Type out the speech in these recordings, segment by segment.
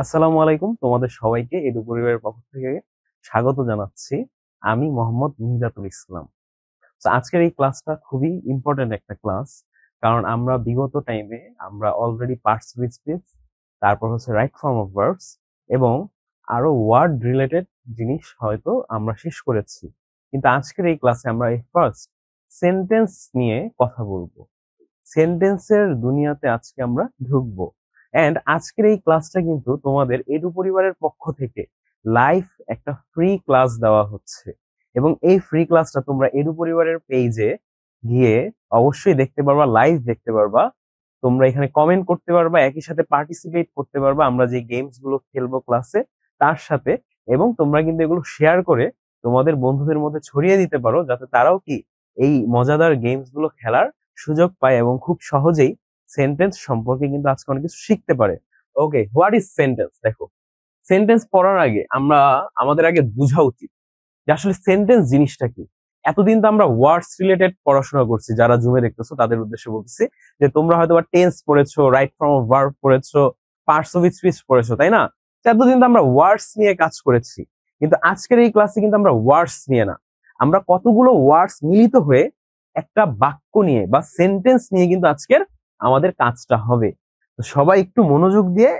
আসসালামু আলাইকুম, তোমাদের সবাইকে এডু পরিবারের পক্ষ থেকে স্বাগত জানাচ্ছি। আমি মোহাম্মদ মিহিদাতুল ইসলাম। তো আজকের এই ক্লাসটা খুবই ইম্পর্টেন্ট একটা ক্লাস, কারণ আমরা বিগত টাইমে আমরা অলরেডি পার্টস উইথ স্পিচ, তারপর হচ্ছে রাইট ফর্ম অফ ভার্বস এবং আরো ওয়ার্ড রিলেটেড জিনিস হয়তো আমরা শেষ করেছি। কিন্তু আজকের এই ক্লাসে আমরা এই ফার্স্ট সেন্টেন্স নিয়ে কথা বলবো। সেন্টেন্সের দুনিয়াতে আজকে আমরা ঢুকবো। এন্ড আজকের এই ক্লাসটা কিন্তু তোমাদের এডু পরিবারের পক্ষ থেকে লাইভ একটা ফ্রি ক্লাস দেওয়া হচ্ছে, এবং এই ফ্রি ক্লাসটা তোমরা এডু পরিবারের পেজে গিয়ে অবশ্যই দেখতে পারবা, লাইভ দেখতে পারবা। তোমরা এখানে কমেন্ট করতে পারবা, একই সাথে পার্টিসিপেট করতে পারবা আমরা যে গেমস গুলো খেলবো ক্লাসে তার সাথে। এবং তোমরা কিন্তু এগুলো শেয়ার করে তোমাদের বন্ধুদের মধ্যে ছড়িয়ে দিতে পারো, যাতে তারাও কি এই মজাদার গেমস গুলো খেলার সুযোগ পায় এবং খুব সহজেই সেন্টেন্স সম্পর্কে কিন্তু আজকে অনেক কিছু শিখতে পারে। ওকে, হোয়াট ইজ সেন্টেন্স? দেখো, সেন্টেন্স পড়ার আগে আমাদের আগে বোঝা উচিত যে আসলে সেন্টেন্স জিনিসটা কি। এতদিন তো আমরা ওয়ার্ডস রিলেটেড পড়াশোনা করছি, যারা জুমে দেখতেছো তাদের উদ্দেশ্যে বলতেছি যে তোমরা হয়তো টেন্স পড়েছো, রাইট ফর্ম অফ ভার্ব পড়েছো, পার্টস অফ স্পিচ পড়েছো, তাই না? তো এতদিন তো আমরা ওয়ার্ডস নিয়ে কাজ করেছি, কিন্তু আজকের এই ক্লাসে কিন্তু আমরা ওয়ার্ডস নিয়ে না, আমরা কতগুলো ওয়ার্ডস মিলিত হয়ে একটা বাক্য নিয়ে বা সেন্টেন্স নিয়ে কিন্তু আজকের আমাদের কাজটা হবে। তো সবাই একটু মনোযোগ দিয়ে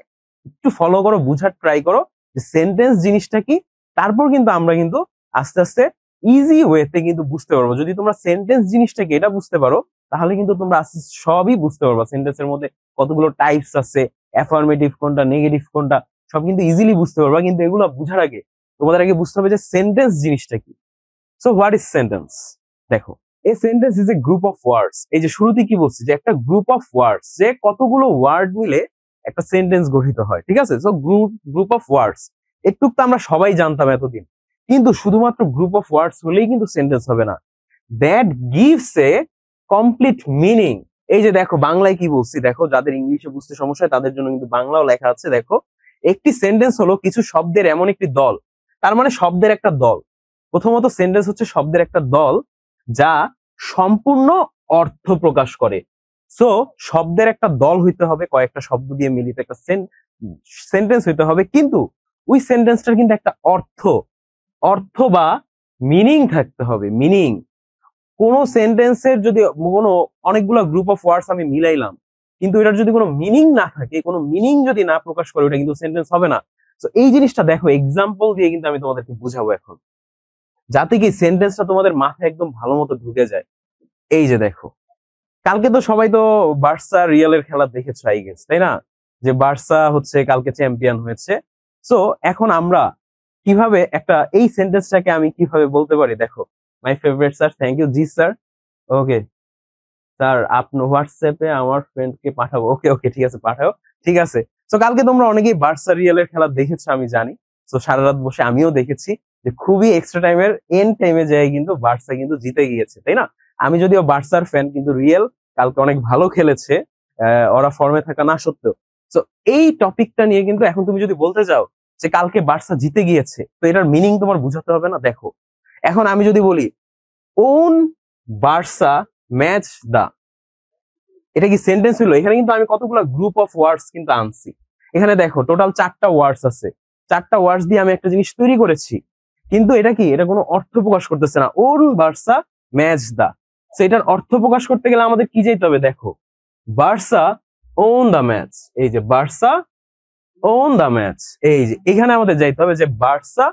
একটু ফলো করো, বুঝার ট্রাই করো যে সেন্টেন্স জিনিসটা কি। তারপর কিন্তু আমরা কিন্তু আস্তে আস্তে ইজি ওয়েতে কিন্তু বুঝতে পারবো। যদি তোমরা সেন্টেন্স জিনিসটাকে এটা বুঝতে পারো, তাহলে কিন্তু তোমরা আস্তে আস্তে সবই বুঝতে পারবা। সেন্টেন্সের মধ্যে কতগুলো টাইপস আছে, অ্যাফার্মেটিভ কোনটা, নেগেটিভ কোনটা, সব কিন্তু ইজিলি বুঝতে পারবা। কিন্তু এগুলো বুঝার আগে তোমাদের আগে বুঝতে হবে যে সেন্টেন্স জিনিসটা কি। So what is sentence? দেখো, a sentence is a group of words. এই যে শুরুতে কি বলছি যে একটা গ্রুপ অফ ওয়ার্ডস, যে কতগুলো ওয়ার্ড মিলে একটা সেন্টেন্স গঠিত হয়, ঠিক আছে? সো গ্রুপ অফ ওয়ার্ডস, একটু তো আমরা সবাই জানতাম এতদিন, কিন্তু শুধুমাত্র গ্রুপ অফ ওয়ার্ডস হলেই কিন্তু সেন্টেন্স হবে না। That gives a complete meaning. এই যে দেখো বাংলায় কি বলছি, দেখো যাদের ইংলিশে বুঝতে সমস্যা হয় তাদের জন্য কিন্তু বাংলাও লেখা আছে। দেখো, একটি সেন্টেন্স হলো কিছু শব্দের এমন একটি দল। তার মানে শব্দের একটা দল। প্রথমত সেন্টেন্স হচ্ছে শব্দের একটা দল যা সম্পূর্ণ অর্থ প্রকাশ করে। সো শব্দের একটা দল হইতে হবে, কয়েকটা শব্দ দিয়ে মিলিত একটা সেন্টেন্স হইতে হবে, কিন্তু ওই সেন্টেন্সটার কিন্তু একটা অর্থ অর্থ বা মিনিং থাকতে হবে। মিনিং, কোন সেন্টেন্সের যদি কোনো অনেকগুলো গ্রুপ অফ ওয়ার্ডস আমি মিলাইলাম, কিন্তু এটার যদি কোনো মিনিং না থাকে, কোনো মিনিং যদি না প্রকাশ করে, ওটা কিন্তু সেন্টেন্স হবে না। তো এই জিনিসটা দেখো এক্সাম্পল দিয়ে কিন্তু আমি তোমাদেরকে বুঝাবো এখন, যাতে কি সেন্টেন্সটা তোমাদের মাথায় একদম ভালো মতো ঢুকে যায়। এই যে দেখো, কালকে তো সবাই তো বার্সা রিয়ালের খেলা দেখেছো আই গেস, তাই না? যে বার্সা হচ্ছে কালকে চ্যাম্পিয়ন হয়েছে। সো এখন আমরা কিভাবে একটা এই সেন্টেন্সটাকে আমি কিভাবে বলতে পারি, দেখো। My favourite sir, thank you, জি স্যার। ওকে স্যার, আপনি হোয়াটসঅ্যাপে আমার ফ্রেন্ডকে পাঠাবো। ওকে ওকে, ঠিক আছে, পাঠাও। ঠিক আছে। তো কালকে তোমরা অনেকেই বার্সা রিয়ালের খেলা দেখেছো আমি জানি। তো সারা রাত বসে আমিও দেখেছি যে খুবই এক্সট্রা টাইমের এন্ড টাইমে যায় কিন্তু বার্সা কিন্তু জিতে গিয়েছে, তাই না? আমি যদিও বার্সার ফ্যান, কিন্তু রিয়েল কালকে অনেক ভালো খেলেছে, ওরা ফর্মে থাকা না সত্ত্বেও। তো এই টপিকটা নিয়ে কিন্তু এখন তুমি যদি বলতে যাও যে কালকে বার্সা জিতে গিয়েছে, তো এটার মিনিং তোমার বুঝাতে হবে না। দেখো, এখন আমি যদি বলি ওন বার্সা ম্যাচ দা, এটা কি সেন্টেন্স হলো? এখানে কিন্তু আমি কতগুলো গ্রুপ অফ ওয়ার্ডস কিন্তু আনছি। এখানে দেখো টোটাল 4টা ওয়ার্ডস আছে। 4টা ওয়ার্ডস দিয়ে আমি একটা জিনিস তৈরি করেছি, কিন্তু এটা কি, এটা কোনো অর্থ প্রকাশ করতেছে না। ওন বার্সা ম্যাচ দা, সেটার অর্থ প্রকাশ করতে গেলে আমাদের কি যেতে হবে? দেখো, বার্সা ওন দা ম্যাচ। এই যে বার্সা ওন দা ম্যাচ, এই যে এখানে আমাদের যাইতে হবে যে বার্সা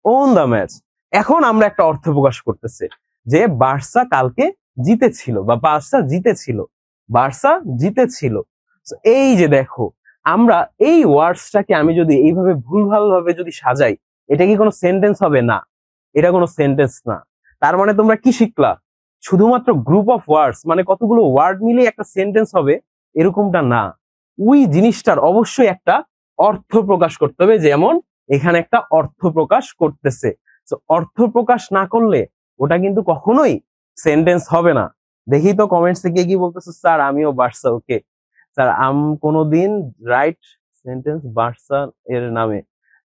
ওন দা ম্যাচ। এখন আমরা একটা অর্থ প্রকাশ করতেছে যে বার্সা কালকে জিতেছিল বা বার্সা জিতেছিল, বার্সা জিতেছিল। So, এই যে দেখো, আমরা এই ওয়ার্ডসটাকে আমি যদি এইভাবে ভুলভাল ভাবে যদি সাজাই, এটা কি কোনো সেন্টেন্স হবে? না, এটা কোনো সেন্টেন্স না। তার মানে তোমরা কি শিখলা? শুধুমাত্র গ্রুপ অফ ওয়ার্ডস মানে কতগুলো ওয়ার্ড মিলে একটা সেন্টেন্স হবে এরকমটা না। ওই জিনিসটার অবশ্যই একটা অর্থ প্রকাশ করতে হবে, যেমন এখানে একটা অর্থ প্রকাশ করতেছে। তো অর্থ প্রকাশ না করলে ওটা কিন্তু কখনোই সেন্টেন্স হবে না। দেখি তো কমেন্টস থেকে কি বলতেছে, স্যার আমিও বার্সা। ওকে স্যার, কোনোদিন রাইট সেন্টেন্স বার্সা এর নামে।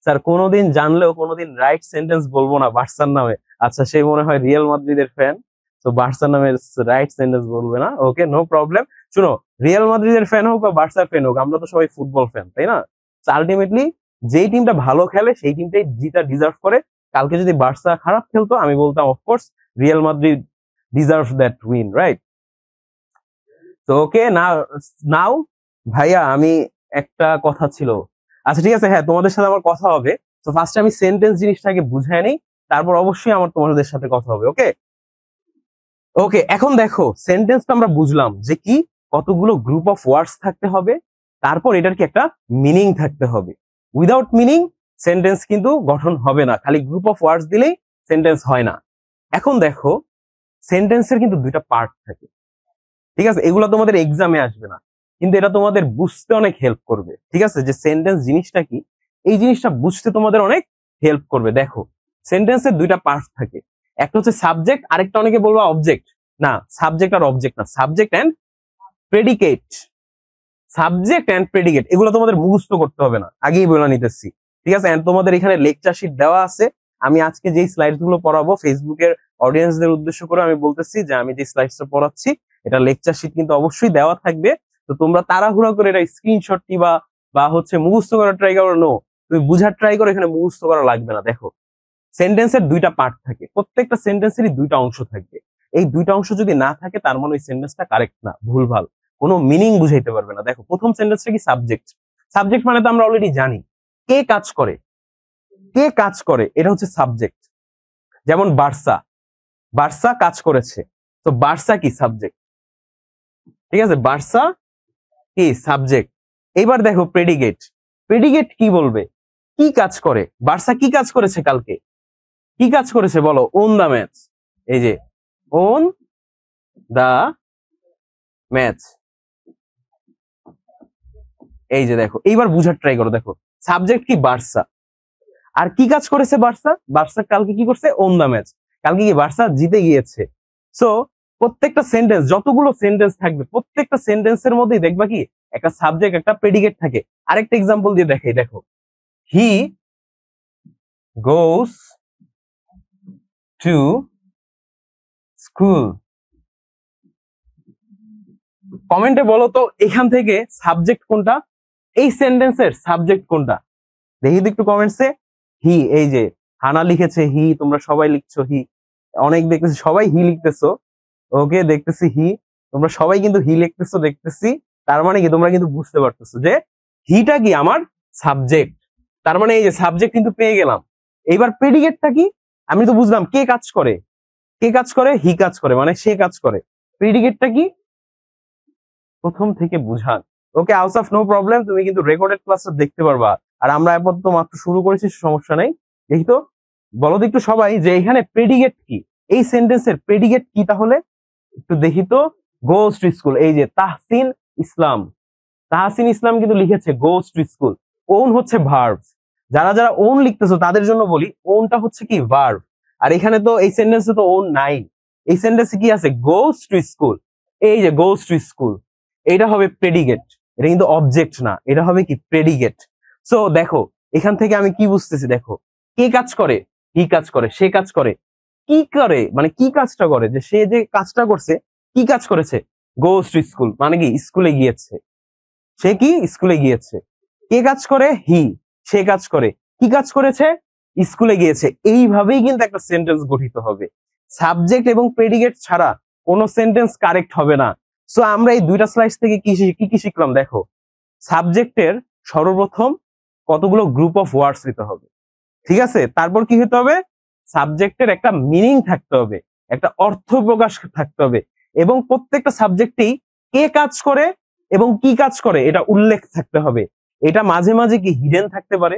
স্যার কোনোদিন জানলেও কোনোদিন রাইট সেন্টেন্স বলবো না বার্সার নামে। আচ্ছা, সে মনে হয় রিয়াল মাদ্রিদের ফ্যান, তো বার্সার নামে রাইট সেন্টেন্স বলবে না। ওকে, নো প্রবলেম। শুনো, রিয়াল মাদ্রিদের ফ্যান হোক বা বার্সার ফ্যান হোক, আমরা তো সবাই ফুটবল ফ্যান, তাই না? আলটিমেটলি যেই টিমটা ভালো খেলে সেই টিমটাই জিতা ডিজার্ভ করে। কালকে যদি বার্সা খারাপ খেলতো আমি বলতাম of course Real Madrid deserve that win, right? তো ওকে নাও ভাইয়া, আমি একটা কথা ছিল। আচ্ছা ঠিক আছে, হ্যাঁ তোমাদের সাথে আমার কথা হবে। তো ফার্স্টে আমি সেন্টেন্স জিনিসটাকে বুঝাই নেই, তারপর অবশ্যই আমার তোমাদের সাথে কথা হবে। ওকে ওকে, এখন দেখো সেন্টেন্সটা আমরা বুঝলাম যে কি কতগুলো গ্রুপ অফ ওয়ার্ডস থাকতে হবে, তারপর এটার কি একটা মিনিং থাকতে হবে। উইদাউট মিনিং সেন্টেন্স কিন্তু গঠন হবে না, খালি গ্রুপ অফ ওয়ার্ডস দিলেই সেন্টেন্স হয় না। এখন দেখো সেন্টেন্সের কিন্তু দুইটা পার্ট থাকে, ঠিক আছে? এগুলো তোমাদের এক্সামে আসবে না, কিন্তু এটা তোমাদের বুঝতে অনেক হেল্প করবে। ঠিক আছে, যে সেন্টেন্স জিনিসটা কি, এই জিনিসটা বুঝতে তোমাদের অনেক হেল্প করবে। দেখো সেন্টেন্সের দুইটা পার্ট থাকে, একটা হচ্ছে সাবজেক্ট, আরেকটা অনেকে বলবা অবজেক্ট। না, সাবজেক্ট আর অবজেক্ট না, subject and predicate. Subject and predicate এগুলো তোমাদের মুখস্থ করতে হবে না, আগেই বলে নিতেছি। ঠিক আছে, এন্ড তোমাদের এখানে লেকচার শিট দেওয়া আছে। আমি আজকে যেই স্লাইডস গুলো পড়াবো ফেসবুকের অডিয়েন্সদের উদ্দেশ্য করে আমি বলতেছি যে আমি যে স্লাইডসটা পড়াচ্ছি এটা লেকচার শিট কিন্তু অবশ্যই দেওয়া থাকবে। তো তোমরা তাড়াহুড়া করে এটা স্ক্রিনশট নিবা বা হচ্ছে মুখস্থ করার ট্রাই করো, নো, তুমি বুঝার ট্রাই করো, এখানে মুখস্থ করা লাগবে না। দেখো সেন্টেন্সের দুইটা পার্ট থাকে, প্রত্যেকটা সেন্টেন্সেরই দুইটা অংশ থাকবে। এই দুইটা অংশ যদি না থাকে তার মানে ওই সেন্টেন্সটা কারেক্ট না, ভুলভাল, কোনো মিনিং বুঝাইতে পারবে না। দেখো প্রথম সেন্টেন্সটা কি, সাবজেক্ট। সাবজেক্ট মানে তো আমরা অলরেডি জানি কে কাজ করে, কে কাজ করে, এটা হচ্ছে সাবজেক্ট। যেমন বার্সা, বার্সা কাজ করেছে, তো বার্সা কি, সাবজেক্ট। ঠিক আছে, বার্সা কি, সাবজেক্ট। এবার দেখো প্রেডিকেট, প্রেডিকেট কি বলবে, কি কাজ করে, বার্সা কি কাজ করেছে কালকে, কি কাজ করেছে বলো, ওন দা ম্যাচ। এই যে ওন দা ম্যাচ, এই যে দেখো, এইবার বুঝার ট্রাই করো। দেখো সাবজেক্ট কি, বার্সা, আর কি কাজ করেছে বার্সা, বার্সা কালকে কি করছে, ওন দা ম্যাচ, কালকে কি বার্সা জিতে গিয়েছে। সো প্রত্যেকটা সেন্টেন্স, যতগুলো সেন্টেন্স থাকবে প্রত্যেকটা সেন্টেন্সের মধ্যেই দেখবা কি একটা সাবজেক্ট একটা প্রেডিকেট থাকে। আরেকটা এক্সাম্পল দিয়ে দেখাই, দেখো হি গোস টু স্কুল। কমেন্টে বলো তো এখান থেকে সাবজেক্ট কোনটা, এই সেন্টেন্সের সাবজেক্ট কোনটা, দেখি তো একটু কমেন্টসে। হি, এই যে হানা লিখেছে হি, তোমরা সবাই লিখছো হি, অনেক দেখতেছি সবাই হি লিখতেছো। ওকে দেখতেছি হি, তোমরা সবাই কিন্তু হি লিখতেছো দেখতেছি। তার মানে কি তোমরা কিন্তু বুঝতে পারতেছো যে হিটা কি আমার সাবজেক্ট। তার মানে এই যে সাবজেক্ট কিন্তু পেয়ে গেলাম। এইবার প্রেডিকেটটা কি, আমি তো বুঝলাম কে কাজ করে, কে কাজ করে, হি কাজ করে, মানে সে কাজ করে। প্রেডিকেটটা কি, প্রথম থেকে বুঝান। ওকে আউটসাফ, নো প্রবলেম, তুমি কিন্তু রেকর্ডেড ক্লাসটা দেখতে পারবা। আর আমরা আপাতত মাত্র শুরু করেছি, সমস্যা নাই। দেখি তো, বলো তো একটু সবাই যে এখানে প্রেডিকেট কি, এই সেন্টেন্সের প্রেডিকেট কি তাহলে একটু দেখি তো। গোস টু স্কুল, এই যে তাহসিন ইসলাম, তাহসিন ইসলাম কিন্তু লিখেছে গোস টু স্কুল। ওন হচ্ছে ভার্ব, যারা যারা ওন লিখতেছো তাদের জন্য বলি, ওনটা হচ্ছে কি ভার্ব। আর এখানে তো এই সেন্টেন্সে তো ওন নাই, এই সেন্টেন্সে কি আছে, গোস টু স্কুল। এই যে গোস টু স্কুল, এটা হবে প্রেডিকেট, এটা কিন্তু অবজেক্ট না, এটা হবে কি প্রেডিকেট। সো দেখো এখান থেকে আমি কি বুঝতেছি, দেখো কে কাজ করে, কি কাজ করে, সে কাজ করে, কি করে মানে কি কাজটা করে, যে সে যে কাজটা করছে, কি কাজ করেছে, গোস টু স্কুল মানে কি স্কুলে গিয়েছে, সে কি স্কুলে গিয়েছে। কে কাজ করে, হি, সে কাজ করে, কি কাজ করেছে, স্কুলে গিয়েছে। এইভাবেই কিন্তু একটা সেন্টেন্স গঠিত হবে। সাবজেক্ট এবং প্রেডিকেট ছাড়া কোনো সেন্টেন্স কারেক্ট হবে না। সো আমরা এই দুইটা স্লাইড থেকে কি কি শিখলাম, দেখো সাবজেক্টের সর্বপ্রথম কতগুলো গ্রুপ অফ ওয়ার্ডস দিতে হবে, ঠিক আছে, তারপর কি হতে হবে, সাবজেক্টের একটা মিনিং থাকতে হবে, একটা অর্থ প্রকাশ থাকতে হবে, এবং প্রত্যেকটা সাবজেক্টেই কে কাজ করে এবং কি কাজ করে এটা উল্লেখ থাকতে হবে। এটা মাঝে মাঝে কি হিডেন থাকতে পারে,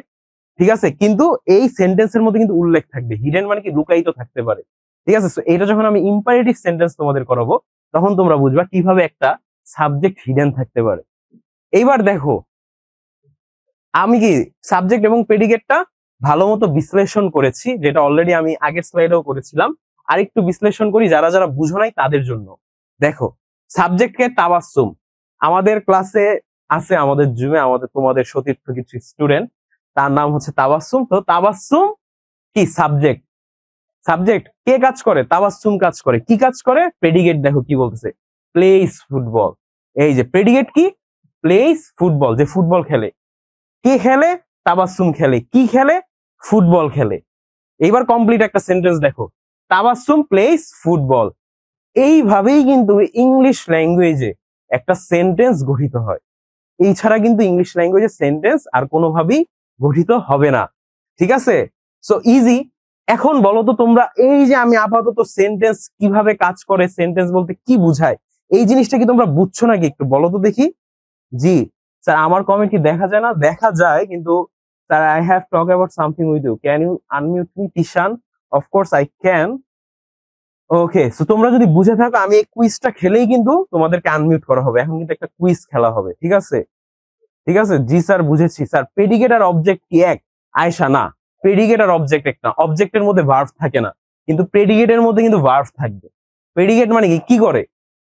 ঠিক আছে, কিন্তু এই সেন্টেন্সের মধ্যে কিন্তু উল্লেখ থাকবে। হিডেন মানে কি লুকায়িত থাকতে পারে, ঠিক আছে। So এটা যখন আমি ইম্পারেটিভ সেন্টেন্স তোমাদের করাবো তখন তোমরা বুঝবা কিভাবে একটা সাবজেক্ট হিডেন থাকতে পারে। এইবার দেখো আমি কি সাবজেক্ট এবং প্রেডিকেটটা ভালো মতো বিশ্লেষণ করেছি, যেটা অলরেডি আমি আগের স্লাইডেও করেছিলাম। আর একটু বিশ্লেষণ করি যারা যারা বুঝো নাই তাদের জন্য। দেখো সাবজেক্টকে তাবাসসুম, আমাদের ক্লাসে আছে, আমাদের জুমে আমাদের তোমাদের সতীর্থ কিছু স্টুডেন্ট, তার নাম হচ্ছে তাবাসসুম। তো তাবাসসুম কি সাবজেক্ট, সাবজেক্ট কে কাজ করে, তাবাসসুম কাজ করে, কি কাজ করে, প্রেডিকেট দেখো কি বলতেছে, প্লেইস ফুটবল। এই যে প্রেডিকেট কি, প্লেইস ফুটবল, যে ফুটবল খেলে, কে খেলে, তাবাসসুম খেলে, কি খেলে? ফুটবল খেলে। এইবার কমপ্লিট একটা সেন্টেন্স দেখো, তাবাসসুম প্লেস ফুটবল। এইভাবেই কিন্তু ইংলিশ ল্যাঙ্গুয়েজে একটা সেন্টেন্স গঠিত হয়। এই ছাড়া কিন্তু ইংলিশ ল্যাঙ্গুয়েজে সেন্টেন্স আর কোনোভাবেই গঠিত হবে না। ঠিক আছে, সো ইজি। এখন বলো তো তোমরা, এই যে আমি আপাতত সেন্টেন্স কিভাবে কাজ করে, সেন্টেন্স বলতে কি বুঝায়, এই জিনিসটা কি তোমরা বুঝছো নাকি? একটু বলো তো দেখি। জি স্যার, আমার কমেন্ট কি দেখা যায় না? দেখা যায়, কিন্তু sir I have talk about something with you, can you unmute me Tishan? Of course I can. Okay, so তোমরা যদি বুঝে থাকো, আমি এই কুইজটা খেলেই কিন্তু তোমাদেরকে আনমিউট করা হবে। এখন কিন্তু একটা কুইজ খেলা হবে, ঠিক আছে? ঠিক আছে, জি স্যার বুঝেছি। স্যার প্রেডিকেট আর অবজেক্ট কি এক? আয়শা, না, প্রেডিকেট আর অবজেক্ট এক না। অবজেক্টের মধ্যে ভার্ব থাকে না, কিন্তু প্রেডিকেটের মধ্যে কিন্তু ভার্ব থাকবে। প্রেডিকেট মানে কি, কি করে?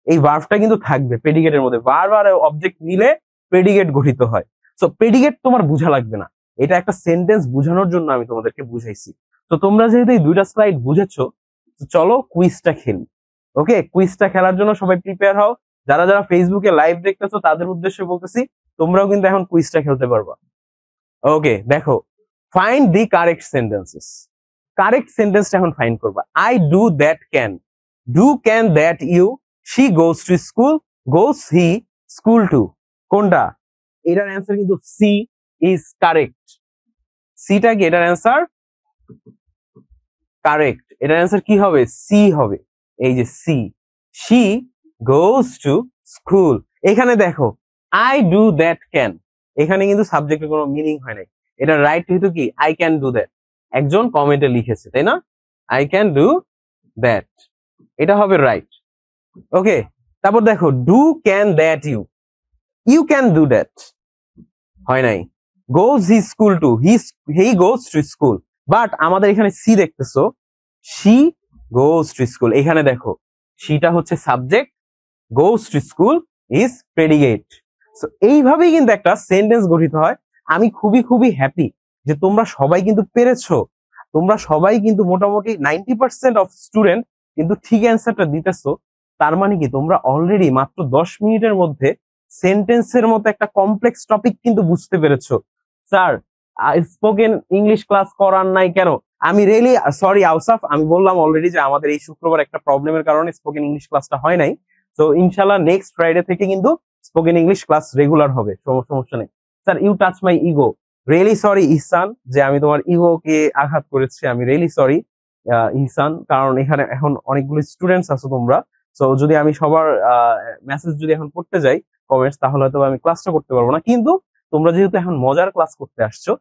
এই ভার্বটা কিন্তু থাকবে প্রেডিকেটের মধ্যে। ভার্ব আর অবজেক্ট মিলে প্রেডিকেট গঠিত হয়। সো প্রেডিকেট তোমার বোঝা লাগবে না, এটা একটা সেন্টেন্স বোঝানোর জন্য আমি তোমাদেরকে বুঝাইছি। তো তোমরা যেহেতু এই দুইটা স্লাইড বুঝেছো, তো চলো কুইজটা খেলি। ওকে, কুইজটা খেলার জন্য সবাই প্রিপেয়ার হও। যারা যারা ফেসবুকে লাইভ দেখতেছো তাদের উদ্দেশ্যে বলতেছি, তোমরাও কিন্তু এখন কুইজটা খেলতে পারবা। ওকে, দেখো, find the correct sentences. Correct সেন্টেন্সটা এখন ফাইন্ড করবা। I do that can, do can that you, she goes to school, goes he school to. কোনটা? এটার অ্যান্সার কিন্তু সি ইজ কারেক্ট। সিটা কি এটার অ্যান্সার? কারেক্ট। এটার অ্যান্সার কি হবে? সি হবে। এই যে C, she goes to school. এখানে দেখো, আই ডু দ্যাট ক্যান, এখানে কিন্তু সাবজেক্টের কোনো মিনিং হয় নাই। এটা রাইট হইতো কি, আই ক্যান ডু দ্যাট। একজন কমেন্টে লিখেছে, তাই না? আই ক্যান ডু দ্যাট, এটা হবে রাইট। ওকে, তারপর দেখো, do can that you, you can do that, হয় নাই। Goes he school to, he goes to school. But আমাদের এখানে সি দেখতেছো, শি গোজ টু স্কুল। এখানে দেখো, শিটা হচ্ছে subject, goes to school is predicate. So এইভাবেই কিন্তু একটা সেন্টেন্স গঠিত হয়। আমি খুবই খুবই হ্যাপি যে তোমরা সবাই কিন্তু পেরেছো। তোমরা সবাই কিন্তু মোটামুটি 90% অফ স্টুডেন্ট কিন্তু ঠিক অ্যান্সারটা দিতেছো। তার মানে কি, তোমরা অলরেডি মাত্র 10 মিনিটের মধ্যে সেন্টেন্সের মতো একটা কমপ্লেক্স টপিক কিন্তু বুঝতে পেরেছো। স্যার স্পোকেন ইংলিশ ক্লাস করার নাই কেন? আমি রিয়েলি সরি আউসাফ, আমি বললাম অলরেডি যে আমাদের এই শুক্রবার একটা প্রবলেমের কারণে স্পোকেন ইংলিশ ক্লাসটা হয় নাই। তো ইনশাল্লাহ নেক্সট ফ্রাইডে থেকে কিন্তু স্পোকেন ইংলিশ ক্লাস রেগুলার হবে, সমস্যা নেই। Sir you touch my ego, really sorry Ihsan, যে আমি তোমার ইগো কে আঘাত করেছি। আমি রিয়েলি সরি ইহসান, কারণ এখানে এখন অনেকগুলো স্টুডেন্টস আছো তোমরা। তো যদি আমি সবার মেসেজ যদি এখন পড়তে যাই, কমেন্টস, তাহলে হয়তো আমি ক্লাসটা করতে পারবো না। কিন্তু তোমরা যেহেতু এখন মজার ক্লাস করতে আসছো,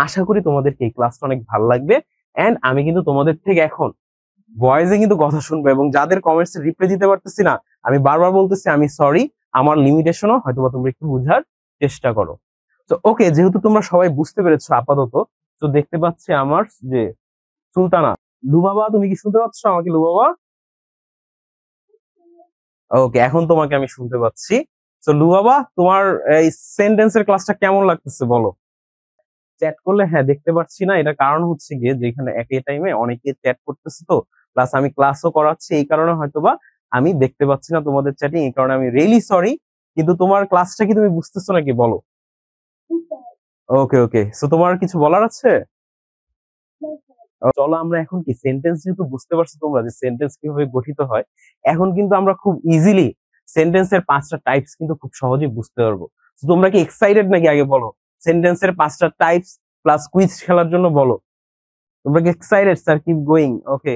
আশা করি তোমাদেরকে এই ক্লাসটা অনেক ভালো লাগবে। এন্ড আমি কিন্তু তোমাদের থেকে এখন ভয়েসে কিন্তু কথা শুনবো, এবং যাদের কমেন্টস রিপ্লাই দিতে পারতেছি না, আমি বারবার বলতেছি আমি সরি, আমার লিমিটেশনও হয়তো তোমরা একটু বোঝার চেষ্টা করো। তো ওকে, যেহেতু তোমরা সবাই বুঝতে পেরেছো আপাতত, তো দেখতে পাচ্ছি আমার যে সুলতানা, লুবাবা, তুমি কি শুনতে পাচ্ছ আমাকে লুবাবা? ওকে, এখন তোমাকে আমি শুনতে পাচ্ছি। তো লুবাবা, তোমার এই সেন্টেন্সের ক্লাসটা কেমন লাগতেছে বলো? চ্যাট করলে হ্যাঁ দেখতে পাচ্ছি না, এটা কারণ হচ্ছে গিয়ে যেখানে একই টাইমে অনেকে চ্যাট করতেছে, তো প্লাস আমি ক্লাসও করাচ্ছি, এই কারণে হয়তোবা আমি দেখতে পাচ্ছি না তোমাদের চ্যাটিং, এই কারণে আমি রিয়েলি সরি। কিন্তু তোমার ক্লাসটা কি তুমি বুঝতেছো নাকি বলো? ওকে ওকে, সো তোমার কিছু বলার আছে? চলো আমরা এখন কি সেন্টেন্স, যেহেতু বুঝতে পারছো তোমরা যে সেন্টেন্স কিভাবে গঠিত হয়, এখন কিন্তু আমরা খুব ইজিলি সেন্টেন্সের 5টা টাইপস কিন্তু খুব সহজেই বুঝতে পারবো। তো তোমরা কি এক্সাইটেড নাকি আগে বলো? সেন্টেন্সের 5টা টাইপস প্লাস কুইজ খেলার জন্য বলো। তোমরা কি excited? Sir keep going. Okay,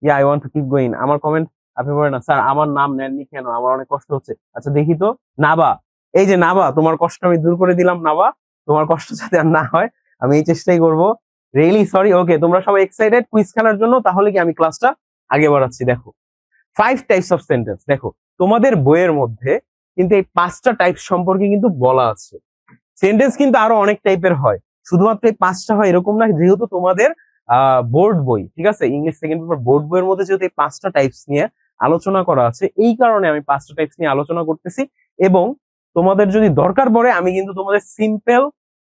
yeah I want to keep going. আমার কমেন্ট আপনি বলেন না, স্যার আমার নাম নেননি কেন, আমার অনেক কষ্ট হচ্ছে। আচ্ছা দেখি তো, নাবা, এই যে নাবা, তোমার কষ্ট আমি দূর করে দিলাম নাবা, তোমার কষ্ট যাতে আর না হয় আমি এই চেষ্টাই করব। Really sorry. ওকে, তোমরা সবাই এক্সাইটেড কুইজ খেলার জন্য? তাহলে কি আমি ক্লাসটা আগে বাড়াচ্ছি। দেখো, 5 টাইপস অফ সেন্টেন্স। দেখো, তোমাদের বইয়ের মধ্যে কিন্তু এই 5টা টাইপ সম্পর্কে কিন্তু বলা আছে। সেন্টেন্স কিন্তু আরো অনেক টাইপের হয়, শুধুমাত্র এই 5টা হয় এরকম না। যেহেতু তোমাদের বোর্ড বই, ঠিক আছে, ইংলিশ সেকেন্ড পেপার বোর্ড বইয়ের মধ্যে যেহেতু এই 5টা টাইপস নিয়ে আলোচনা করা আছে, এই কারণে আমি 5টা টাইপস নিয়ে আলোচনা করতেছি। এবং তোমাদের যদি দরকার পড়ে, আমি কিন্তু তোমাদের সিম্পল,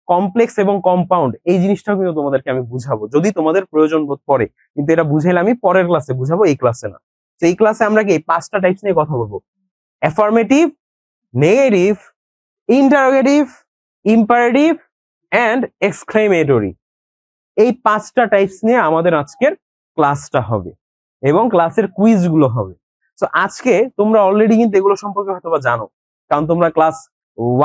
কমপ্লেক্স এবং কম্পাউন্ড এই জিনিসটাও কিন্তু তোমাদেরকে আমি বুঝাবো, যদি তোমাদের প্রয়োজন বোধ পড়ে। কিন্তু এটা বুঝাইলে আমি পরের ক্লাসে বুঝাবো, এই ক্লাসে না। তো এই ক্লাসে আমরা কি এই 5টা টাইপস নিয়ে কথা বলবো: affirmative, negative, interrogative, imperative and exclamatory. এই 5টা টাইপস নিয়ে আমাদের আজকের ক্লাসটা হবে এবং ক্লাসের কুইজ গুলো হবে। তো আজকে তোমরা অলরেডি কিন্তু এগুলো সম্পর্কে হয়তো বা জানো, কারণ তোমরা ক্লাস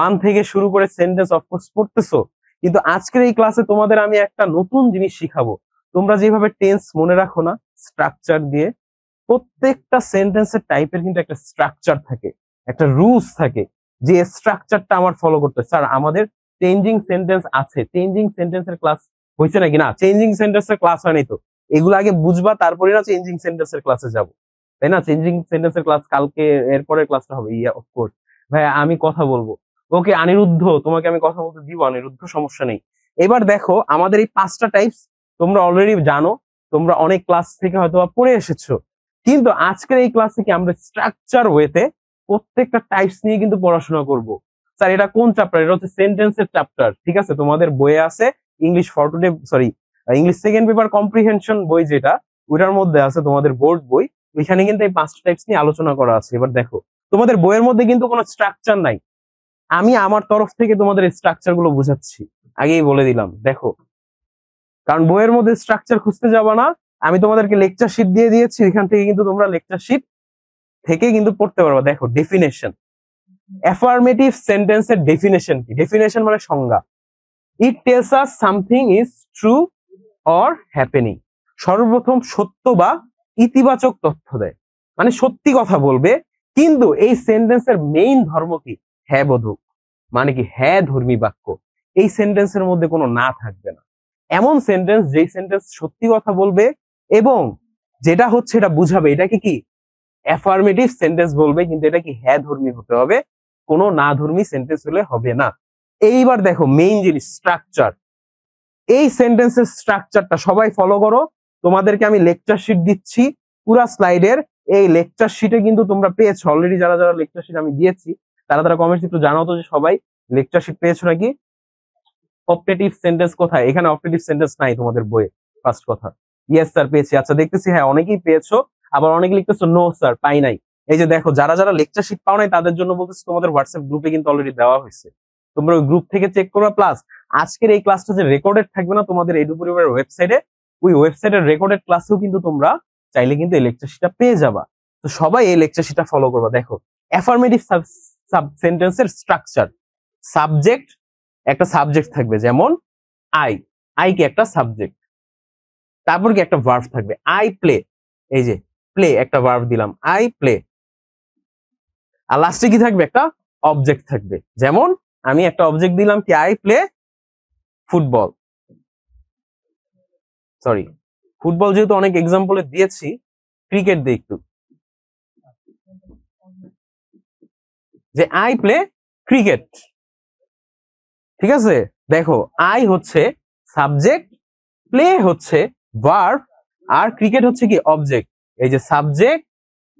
1 থেকে শুরু করে সেন্টেন্স অফকোর্স পড়তেছো। কিন্তু আজকের এই ক্লাসে তোমাদের আমি একটা নতুন জিনিস শিখাবো। তোমরা যেভাবে টেন্স মনে রাখো না স্ট্রাকচার দিয়ে, প্রত্যেকটা সেন্টেন্সের টাইপের কিন্তু একটা স্ট্রাকচার থাকে, একটা রুলস থাকে, যে স্ট্রাকচারটা আমার ফলো করতে। স্যার আমাদের চেঞ্জিং সেন্টেন্স আছে, চেঞ্জিং সেন্টেন্সের ক্লাস হয়েছে নাকি? না, চেঞ্জিং সেন্টেন্সের ক্লাস হয়নি তো। এগুলো আগে বুঝবা, তারপরে না চেঞ্জিং সেন্টেন্সের ক্লাসে যাব, তাই না? চেঞ্জিং সেন্টেন্সের ক্লাস কালকে, এরপরের ক্লাসটা হবে। ইয়া অফকোর্স ভাই, আমি কথা বলবো। ওকে অনিরুদ্ধ, তোমাকে আমি কথা বলতে দিব অনিরুদ্ধ, সমস্যা নেই। এবার দেখো আমাদের এই 5টা টাইপস তোমরা অলরেডি জানো, তোমরা অনেক ক্লাস থেকে হয়তো পড়ে এসেছো। কিন্তু আজকের এই ক্লাসে কি আমরা স্ট্রাকচার ওয়েতে প্রত্যেকটা টাইপস নিয়ে কিন্তু পড়াশোনা করব। স্যার এটা কোন চ্যাপ্টার? এটা হচ্ছে সেন্টেন্সের চ্যাপ্টার, ঠিক আছে? তোমাদের বইয়ে আছে English for today, sorry English second paper comprehension বই, যেটা ওইটার মধ্যে আছে তোমাদের বোর্ড বই, ওইখানে কিন্তু এই 5টা টাইপস নিয়ে আলোচনা করা আছে। এবার দেখো তোমাদের বইয়ের মধ্যে কিন্তু কোনো স্ট্রাকচার নাই, আমি আমার তরফ থেকে তোমাদের স্ট্রাকচার গুলো বুঝাচ্ছি, আগেই বলে দিলাম। দেখো, কারণ বইয়ের মধ্যে স্ট্রাকচার খুঁজতে যাবা না, আমি তোমাদেরকে লেকচার শিট দিয়ে দিয়েছি, এখান থেকে কিন্তু তোমরা লেকচার শিট থেকে কিন্তু পড়তে পারবা। দেখো ডেফিনেশন, অ্যাফার্মেটিভ সেন্টেন্সের ডেফিনেশন কি? ডেফিনেশন মানে সংজ্ঞা। ইট tells us something is true or happening. সর্বপ্রথম সত্য বা ইতিবাচক তথ্য দেয়, মানে সত্যি কথা বলবে। কিন্তু এই সেন্টেন্সের মেইন ধর্ম কি? হ্যাঁ বোধক, মানে কি হ্যাঁ ধর্মী বাক্য। এই সেন্টেন্সের মধ্যে কোনো না থাকবে না। এমন সেন্টেন্স, যেই সেন্টেন্স সত্যি কথা বলবে এবং যেটা হচ্ছে এটা বুঝাবে, এটাকে কি অ্যাফার্মেটিভ সেন্টেন্স বলবে। কিন্তু এটা কি হ্যাঁ ধর্মী হতে হবে, কোনো না ধর্মী সেন্টেন্স হলে হবে না। এইবার দেখো মেইন জিনিস স্ট্রাকচার। এই সেন্টেন্সের স্ট্রাকচারটা সবাই ফলো করো। তোমাদেরকে আমি লেকচার শিট দিচ্ছি পুরা স্লাইডের। এই লেকচার শিটে কিন্তু তোমরা পেয়েছো অলরেডি, যারা যারা লেকচার শিট আমি দিয়েছি তারা তারা কমেন্টস একটু জানাও তো যে সবাই লেকচার শিট পেয়েছো নাকি। অপটেটিভ সেন্টেন্স কোথায়? এখানে অপটেটিভ সেন্টেন্স নাই তোমাদের বইয়ে, ফার্স্ট কথা। ইয়েস স্যার পেয়েছি, আচ্ছা দেখতেছি হ্যাঁ অনেকেই পেয়েছো, আবার অনেকে লিখতেছো নো স্যার পাই নাই। এই যে দেখো, যারা যারা লেকচার শিট পাও নাই তাদের জন্য বলতেছি, তোমাদের হোয়াটসঅ্যাপ গ্রুপে কিন্তু অলরেডি দেওয়া হয়েছে, তোমরা ওই গ্রুপ থেকে চেক করবা। প্লাস আজকের এই ক্লাসটা যে রেকর্ডেড থাকবে না তোমাদের এডু পরিবারের ওয়েবসাইটে, ওই ওয়েবসাইটের রেকর্ডেড ক্লাসেও কিন্তু তোমরা চাইলে কিন্তু এই লেকচার শিটটা পেয়ে যাবা। তো সবাই এই লেকচার শিটটা ফলো করবা। দেখো অ্যাফার্মেটিভ সেন্টেন্সের স্ট্রাকচার, সাবজেক্ট, একটা সাবজেক্ট থাকবে, যেমন আই, আই কি একটা সাবজেক্ট। তারপর কি একটা ভার্ব থাকবে, আই প্লে, এই যে প্লে একটা ভার্ব দিলাম, আই প্লে। আর লাস্টে কি থাকবে? একটা অবজেক্ট থাকবে, যেমন আমি একটা অবজেক্ট দিলাম কি, I play football. Sorry, football যেহেতু অনেক এক্সাম্পলে দিয়েছি, ক্রিকেট দিই একটু, যে আই প্লে ক্রিকেট। ঠিক আছে, দেখো আই হচ্ছে সাবজেক্ট, প্লে হচ্ছে ভার্ব, আর ক্রিকেট হচ্ছে কি অবজেক্ট। এই যে সাবজেক্ট,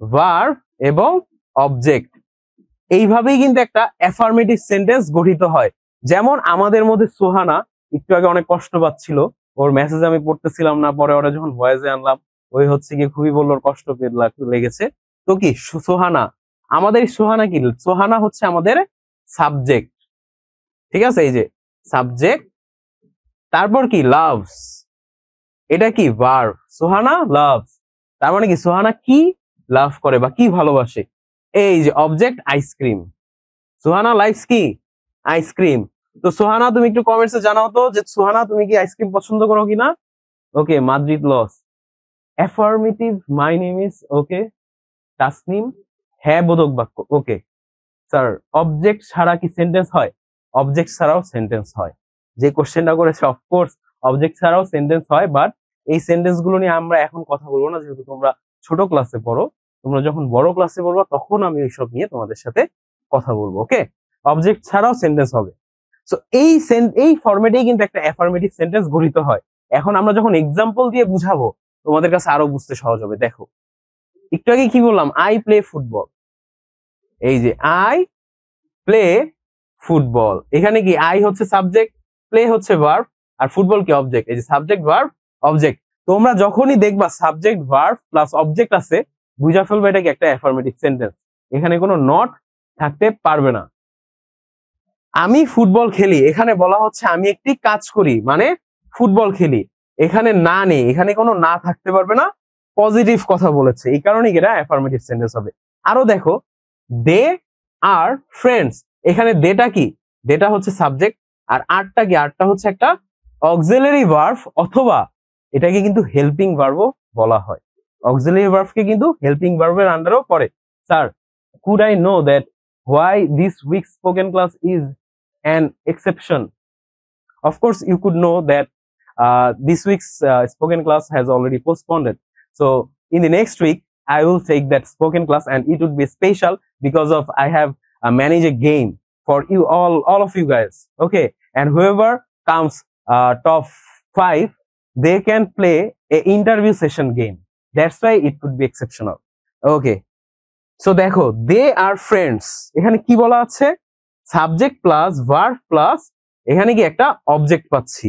ভার্ব এবং অবজেক্ট, এইভাবেই কিন্তু একটা অ্যাফার্মেটিভ সেন্টেন্স গঠিত হয়। যেমন আমাদের মধ্যে সোহানা একটু আগে অনেক কষ্ট পাচ্ছিল, ওর মেসেজ আমি পড়তেছিলাম না, পরে ওরা যখন ভয়েসে আনলাম, ওই হচ্ছে কি খুবই বললো ওর কষ্ট লেগেছে। তো কি সোহানা, আমাদের সোহানা কি? সোহানা হচ্ছে আমাদের সাবজেক্ট, ঠিক আছে, এই যে সাবজেক্ট। তারপর কি লাভস, এটা কি ভার্ব, সোহানা লাভস, তার মানে কি সোহানা কি লাভ করে বা কি ভালোবাসে। এই যে অবজেক্ট আইসক্রিম, সোহানা লাইকস কি আইসক্রিম। তো সোহানা তুমি একটু কমেন্টসে জানাও তো যে সোহানা তুমি কি আইসক্রিম পছন্দ করো কিনা। ওকে, মাদ্রিদ লস। Affirmative, my name is, okay Tasnim, হ্যাঁ বোধক বাক্য। ওকে স্যার, অবজেক্ট ছাড়া কি সেন্টেন্স হয়? অবজেক্ট ছাড়াও সেন্টেন্স হয়। যে কোশ্চেনটা করেছে অফকোর্স অবজেক্ট ছাড়াও সেন্টেন্স হয়, বাট এই সেন্টেন্স গুলো নিয়ে আমরা এখন কথা বলবো না, যেহেতু তোমরা ছোট ক্লাসে পড়ো। তোমরা যখন বড় ক্লাসে পড়বা তখন আমি এইসব নিয়ে তোমাদের সাথে কথা বলবো। ওকে, অবজেক্ট ছাড়াও সেন্টেন্স হবে। সো এই ফরম্যাটেই কিন্তু একটা অ্যাফার্মেটিভ সেন্টেন্স গঠিত হয়। এখন আমরা যখন এক্সাম্পল দিয়ে বুঝাবো তোমাদের কাছে আরো বুঝতে সহজ হবে। দেখো একটু আগে কি বললাম, আই প্লে ফুটবল। এই যে আই প্লে ফুটবল, এখানে কি আই হচ্ছে সাবজেক্ট, প্লে হচ্ছে ভার্ব, আর ফুটবল কি অবজেক্ট। এই যে সাবজেক্ট ভার্ব অবজেক্ট, তোমরা যখনই দেখবা সাবজেক্ট ভার্ব প্লাস অবজেক্ট আছে, বুঝা ফেলবে এটা কি একটা অ্যাফার্মেটিভ সেন্টেন্স। এখানে কোনো নট থাকতে পারবে না। আমি ফুটবল খেলি, এখানে বলা হচ্ছে আমি একটি কাজ করি, মানে ফুটবল খেলি। এখানে না নেই, এখানে কোনো না থাকতে পারবে না, পজিটিভ কথা বলেছে, এই কারণেই এটা অ্যাফার্মেটিভ সেন্টেন্স হবে। আরো দেখো, দে আর ফ্রেন্ডস, এখানে দেটা কি, দেটা হচ্ছে সাবজেক্ট, আর আরটা কি, আরটা হচ্ছে একটা অক্সিলারি ভার্ব, অথবা এটাকে কিন্তু হেল্পিং ভার্বও বলা হয়। অক্সিলারি ভার্বকে কিন্তু হেল্পিং ভার্বের আন্ডারও পড়ে। Sir, could I know that why this week's spoken class is an exception? Of course, you could know that this week's spoken class has already postponed. So in the next week, I will take that spoken class, and it would be special because of I have managed a game for you all of you guys. Okay, and whoever comes top 5, they can play a interview session game. That's why it could be exceptional. Okay. So দেখো, they R friends, এখানে কি বলা আছে, subject plus verb plus এখানে কি একটা object পাচ্ছি।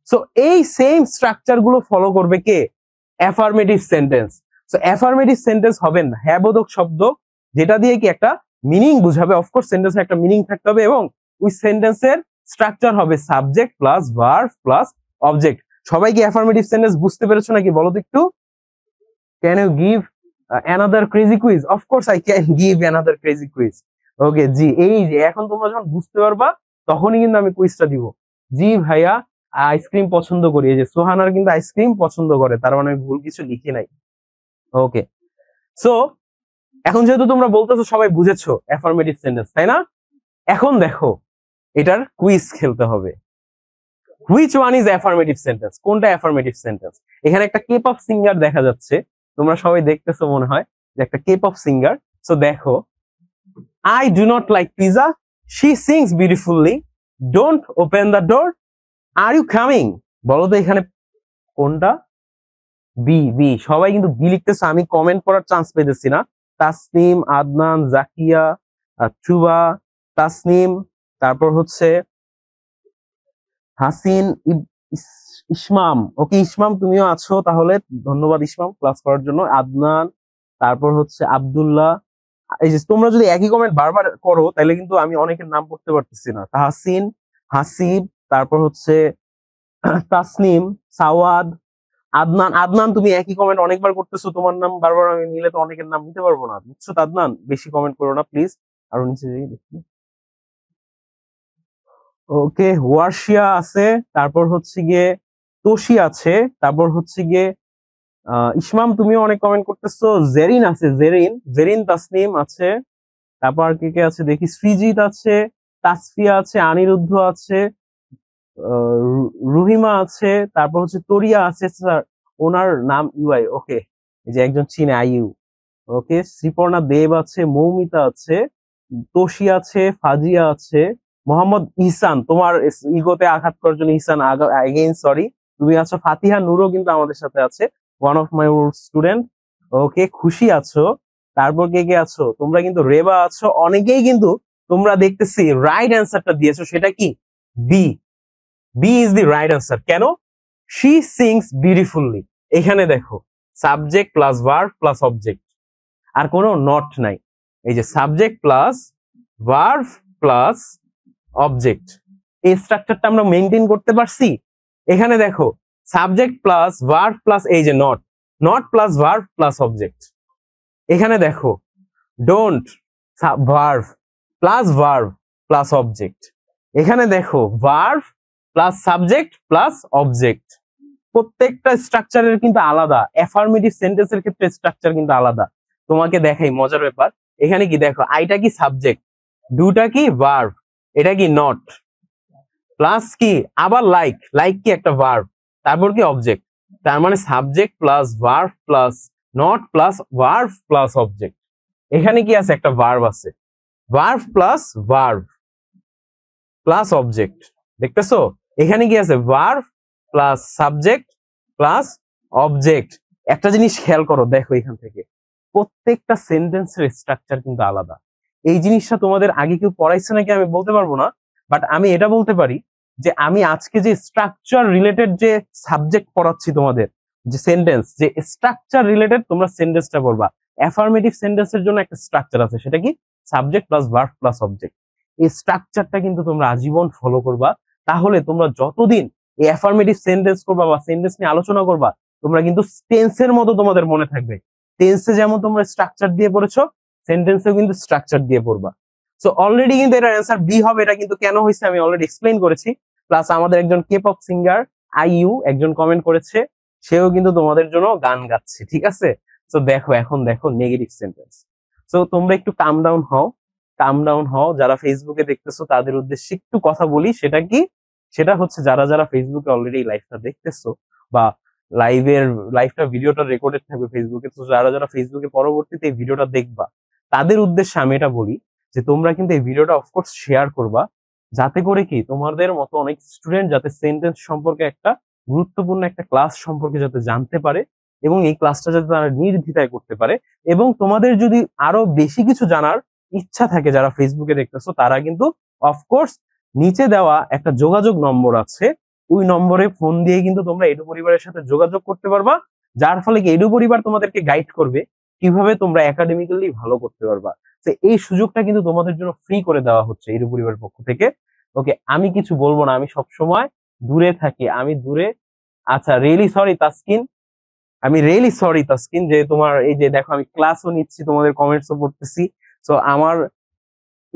So এই সেম স্ট্রাকচার গুলো ফলো করবে কে, affirmative sentence. So affirmative sentence হবে না হ্যাঁ বোধক শব্দ, যেটা দিয়ে কি একটা মিনিং বুঝাবে। অফকোর্স সেন্টেন্সে একটা মিনিং থাকতে হবে, এবং ওই সেন্টেন্সের স্ট্রাকচার হবে subject plus verb plus object. সবাই কি অ্যাফার্মেটিভ সেন্টেন্স বুঝতে পেরেছো নাকি, বলো তো একটু। Can you give another crazy quiz? Of course I can give another crazy quiz. Okay, জি, এই যে এখন তোমরা যখন বুঝতে পারবা তখনই কিন্তু আমি কুইজটা দিব। জি ভাইয়া, আইসক্রিম পছন্দ করি, এই যে সোহানার কিন্তু আইসক্রিম পছন্দ করে, তার মানে আমি ভুল কিছু লিখি নাই। ওকে, সো এখন যেহেতু তোমরা বলতেছো সবাই বুঝেছো অ্যাফার্মেটিভ সেন্টেন্স, তাই না? এখন দেখো, এটার কুইজ খেলতে হবে। Which one is affirmative sentence, কোনটা অ্যাফার্মেটিভ সেন্টেন্স? এখানে একটা কেপ অফ সিঙ্গার দেখা যাচ্ছে, তোমরা সবাই দেখতেছো মনে হয় যে একটা কেপ অফ সিঙ্গার। সো দেখো, I do not like pizza, she sings beautifully, don't open the door, are you coming? বলো তো এখানে কোনটা? B, B. সবাই কিন্তু বি লিখতেছে, আমি কমেন্ট পড়ার চান্স পেতেছি না। তাসনিম, আদনান, জাকিয়া, চুবা, তাসনিম, তারপর হচ্ছে হাসিন, ইসমাম। ওকে ইসমাম, তুমিও আছো তাহলে, ধন্যবাদ ইসমাম ক্লাস করার জন্য। আদনান, তারপর হচ্ছে আব্দুল্লাহ। এই যে তোমরা যদি একই কমেন্ট বারবার করো তাহলে কিন্তু আমি অনেকের নাম পড়তে পারতেছি না। তাহসিন, হাসিব, তারপর হচ্ছে তাসনিম, সাওয়াদ, আদনান। আদনান, তুমি একই কমেন্ট অনেকবার করতেছো, তোমার নাম বারবার আমি নিলে তো অনেকের নাম নিতে পারবো না, বুঝছো? আদনান, বেশি কমেন্ট করো না প্লিজ, আরো নিচে যাই দেখি। ওকে, ওয়ার্শিয়া আছে, তারপর হচ্ছে গিয়ে তোষি আছে, তারপর হচ্ছে গিয়ে ইসমাম, তুমিও অনেক কমেন্ট করতেছো। জেরিন আছে, জেরিন, জেরিন তাসনিম আছে, তারপর আর কে কে আছে দেখি, সৃজিত আছে, তাসফিয়া আছে, আনিরুদ্ধ আছে, রুহিমা আছে, তারপর হচ্ছে তরিয়া আছে, স্যার ওনার নাম ইউআই। ওকে, এই যে একজন চীনে আইইউ। ওকে, শ্রীপর্ণা দেব আছে, মৌমিতা আছে, তোষি আছে, ফাজিয়া আছে, মোহাম্মদ ইহসান, তোমার ইগোতে আঘাত করার জন্য ইহসান এগেইন সরি। তুমি আছো, ফাতিহা নূরও কিন্তু আমাদের সাথে আছে, one of my old student. Okay, খুশি আছো, তারপর কে কে আছো, তোমরা কিন্তু রেবা আছো, অনেকেই কিন্তু তোমরা দেখতেছি রাইট অ্যান্সারটা দিয়েছো, সেটা কি? B, B is the right answer. কেন? She sings beautifully. এখানে দেখো, subject plus verb plus object, আর কোনো নট নাই। এই যে subject plus verb plus object, এই স্ট্রাকচারটা আমরা মেনটেন করতে পারছি। এখানে দেখো, সাবজেক্ট প্লাস ভার্ব প্লাস এই যে not, not plus verb plus object. এখানে দেখো, ডোন্ট ভার্ব প্লাস অবজেক্ট। এখানে দেখো, verb plus subject plus object. প্রত্যেকটা স্ট্রাকচারের কিন্তু আলাদা, অ্যাফার্মেটিভ সেন্টেন্সের ক্ষেত্রে স্ট্রাকচার কিন্তু আলাদা। তোমাকে দেখাই মজার ব্যাপার, এখানে কি দেখো, আইটা কি সাবজেক্ট, ডুটা কি ভার্ব, এটা কি নট, প্লাস কি আবার লাইক, লাইক কি একটা ভার্ব, তারপর কি অবজেক্ট। তার মানে subject plus verb plus not plus verb plus object. এখানে কি আছে, একটা ভার্ব আছে, ভার্ব প্লাস অবজেক্ট, দেখতেছো? এখানে কি আছে, verb plus subject plus object. একটা জিনিস খেয়াল করো, দেখো এখান থেকে প্রত্যেকটা সেন্টেন্সের স্ট্রাকচার কিন্তু আলাদা। এই জিনিসটা তোমাদের আগে কেউ পড়াইছে নাকি আমি বলতে পারবো না, বাট আমি এটা বলতে পারি যে আমি আজকে যে স্ট্রাকচার রিলেটেড যে সাবজেক্ট পড়াচ্ছি তোমাদের, যে সেন্টেন্স, যে স্ট্রাকচার রিলেটেড তোমরা সেন্টেন্সটা পড়বা। অ্যাফার্মেটিভ সেন্টেন্সের জন্য একটা স্ট্রাকচার আছে, সেটা কি? Subject plus verb plus object. এই স্ট্রাকচারটা কিন্তু তোমরা আজীবন ফলো করবা। তাহলে তোমরা যতদিন এই অ্যাফার্মেটিভ সেন্টেন্স করবা বা সেন্টেন্স নিয়ে আলোচনা করবা, তোমরা কিন্তু টেন্সের মতো তোমাদের মনে থাকবে। টেন্সে যেমন তোমরা স্ট্রাকচার দিয়ে পড়েছো, সেন্টেন্সেও কিন্তু স্ট্রাকচার দিয়ে পড়বা। সো অলরেডি কিন্তু এটার অ্যান্সার বি হবে। এটা কিন্তু কেন হয়েছে আমি অলরেডি এক্সপ্লেইন করেছি। প্লাস আমাদের একজন কে পপ সিঙ্গার আইইউ একজন কমেন্ট করেছে, সেও কিন্তু তোমাদের জন্য গান গাচ্ছে, ঠিক আছে। তো দেখো, এখন দেখো নেগেটিভ সেন্টেন্স। সো তোমরা একটু কাম ডাউন হও, কাম ডাউন হও। যারা ফেসবুকে দেখতেছো তাদের উদ্দেশ্যে একটু কথা বলি। সেটা কি? সেটা হচ্ছে যারা যারা ফেসবুকে অলরেডি লাইভটা দেখতেছো বা লাইভটা ভিডিওটা রেকর্ডেড থাকবে ফেসবুকে, তো যারা যারা ফেসবুকে পরবর্তীতে এই ভিডিওটা দেখবা তাদের উদ্দেশ্যে আমি এটা বলি যে তোমরা কিন্তু এই ভিডিওটা অফকোর্স শেয়ার করবা, যাতে করে কি তোমাদের মতো অনেক স্টুডেন্ট যাতে সেন্টেন্স সম্পর্কে একটা গুরুত্বপূর্ণ একটা ক্লাস সম্পর্কে যাতে জানতে পারে এবং এই ক্লাসটা যাতে তারা নির্দ্বিধায় করতে পারে। এবং তোমাদের যদি আরো বেশি কিছু জানার ইচ্ছা থাকে, যারা ফেসবুকে দেখতেছো তারা কিন্তু অফকোর্স নিচে দেওয়া একটা যোগাযোগ নম্বর আছে, ওই নম্বরে ফোন দিয়ে কিন্তু তোমরা এডু পরিবারের সাথে যোগাযোগ করতে পারবা, যার ফলে কি এডু পরিবার তোমাদেরকে গাইড করবে কিভাবে তোমরা একাডেমিক্যালি ভালো করতে পারবা। তো এই সুযোগটা কিন্তু তোমাদের জন্য ফ্রি করে দেওয়া হচ্ছে এডু পরিবারের পক্ষ থেকে। ওকে, আমি কিছু বলবো না, আমি সব সময় দূরে থাকি, আমি দূরে। আচ্ছা, রিয়েলি সরি তাসকিন, আমি রিয়েলি সরি তাসকিন, যে তোমার এই যে দেখো আমি ক্লাসও নিচ্ছি, তোমাদের কমেন্টসও পড়তেছি। তো আমার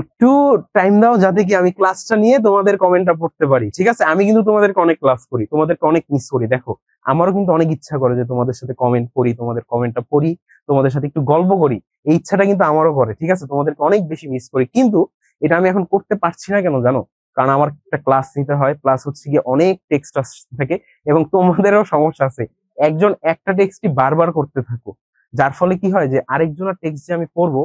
একটু টাইম দাও যাতে কি আমি ক্লাসটা নিয়ে তোমাদের কমেন্টটা পড়তে পারি, ঠিক আছে। আমি কিন্তু তোমাদেরকে অনেক ক্লাস করি, তোমাদেরকে অনেক মিস করি। দেখো, আমারও কিন্তু অনেক ইচ্ছা করে যে তোমাদের সাথে কমেন্ট করি, তোমাদের কমেন্টটা পড়ি, তোমাদের সাথে একটু গল্প করি। এই ইচ্ছাটা কিন্তু আমারও করে, ঠিক আছে। তোমাদেরকে অনেক বেশি মিস করি, কিন্তু এটা আমি এখন করতে পারছি না। কেন জানো? কারণ আমার একটা ক্লাস নিতে হয়, প্লাস হচ্ছে গিয়ে অনেক টেক্সট আসতে থাকে এবং তোমাদেরও সমস্যা আছে। একজন একটা টেক্সটই বারবার করতে থাকো, যার ফলে কি হয় যে আরেকজনের টেক্সট যে আমি পড়বো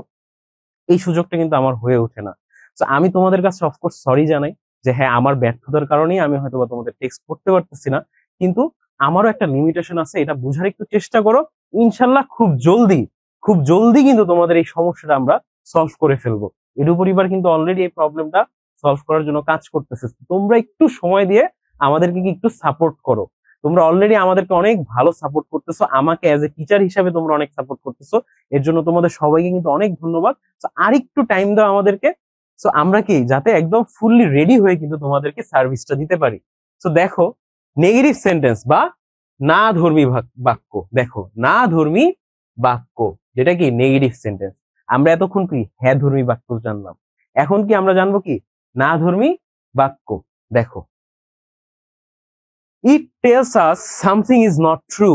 এই সুযোগটা কিন্তু আমার হয়ে ওঠে না। তো আমি তোমাদের কাছে অফকোর্স সরি জানাই যে হ্যাঁ, আমার ব্যর্থতার কারণেই আমি হয়তো বা তোমাদের টেক্সট করতে পারতেছি না, কিন্তু আমারও একটা লিমিটেশন আছে, এটা বুঝার একটু চেষ্টা করো। ইনশাল্লাহ খুব জলদি কিন্তু তোমাদের এই সমস্যাটা আমরা সলভ করে ফেলবো। এডু পরিবার কিন্তু অলরেডি এই প্রবলেমটা সলভ করার জন্য কাজ করতেছে। তোমরা একটু সময় দিয়ে আমাদেরকে কি একটু সাপোর্ট করো। তোমরা অলরেডি আমাদেরকে অনেক ভালো সাপোর্ট করতেছো, আমাকে অ্যাজ এ টিচার হিসাবে তোমরা অনেক সাপোর্ট করতেছো, এর জন্য তোমাদের সবাইকে কিন্তু অনেক ধন্যবাদ। আর একটু টাইম দাও আমাদেরকে, সো আমরা কি যাতে একদম ফুললি রেডি হয়ে কিন্তু তোমাদেরকে সার্ভিসটা দিতে পারি। সো দেখো, নেগেটিভ সেন্টেন্স বা না ধর্মী বাক্য, দেখো না ধর্মী বাক্য যেটা কি নেগেটিভ সেন্টেন্স। আমরা এতক্ষণ কি হ্যাঁ ধর্মী বাক্য জানলাম, এখন কি আমরা জানবো কি না ধর্মী বাক্য। দেখো, it tells us something is not true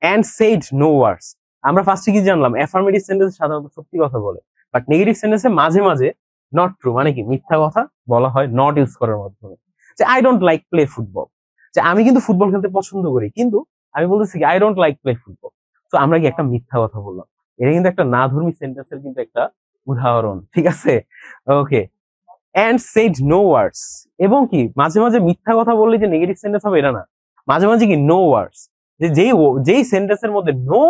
and said no words. আমরা ফার্স্টে কি জানলাম? অ্যাফার্মেটিভ সেন্টেন্স সাধারণত সত্যি কথা বলে, বাট নেগেটিভ সেন্টেন্সে মাঝে মাঝে নট ট্রু মানে কি মিথ্যা কথা বলা হয় নট ইউজ করার মাধ্যমে। যে I don't like play football, যে আমি কিন্তু ফুটবল খেলতে পছন্দ করি, কিন্তু আমি বলতেছি কি I don't like play football. তো আমরা কি একটা মিথ্যা কথা বললাম। এটা কিন্তু একটা না ধর্মী সেন্টেন্সের কিন্তু একটা উদাহরণ, ঠিক আছে। ওকে, অ্যান্ড সেইড নো ওয়ার্ডস, এবং কি মাঝে মাঝে মিথ্যা কথা বললে যে নেগেটিভ সেন্টেন্স হবে এটা না, মাঝে মাঝে কি নো ওয়ার্ডস, যে যেই সেন্টেন্সের মধ্যে নো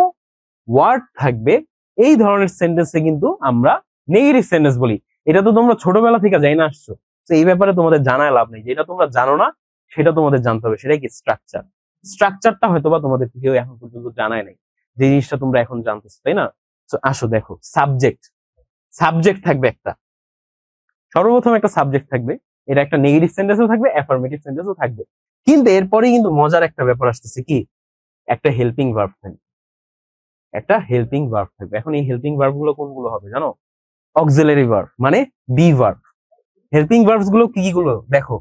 ওয়ার্ড থাকবে এই ধরনের সেন্টেন্সে কিন্তু আমরা নেগেটিভ সেন্টেন্স বলি। এটা তো তোমরা ছোটবেলা থেকে যাই না আসছো, তো এই ব্যাপারে তোমাদের জানায় লাভ নেই। যেটা তোমরা জানো না সেটা তোমাদের জানতে হবে, সেটা কি স্ট্রাকচার। স্ট্রাকচারটা হয়তো বা তোমাদের কেউ এখন পর্যন্ত জানায় নাই, যে জিনিসটা তোমরা এখন জানতেছো, তাই না? তো আসো দেখো, সাবজেক্ট থাকবে একটা, সর্বপ্রথম একটা সাবজেক্ট থাকবে, এটা একটা নেগেটিভ সেন্টেন্সও থাকবে, অ্যাফার্মেটিভ সেন্টেন্সও থাকবে। কিন্তু এরপরে কিন্তু মজার একটা ব্যাপার আসতেছে, কি একটা হেল্পিং ভার্ব থাকবে, একটা হেল্পিং ভার্ব থাকবে। এখন এই হেল্পিং ভার্ব গুলো কোনগুলো হবে জানো? অক্সিলারি ভার্ব মানে বি ভার্ব। হেল্পিং ভার্বস গুলো কি কি গুলো দেখো,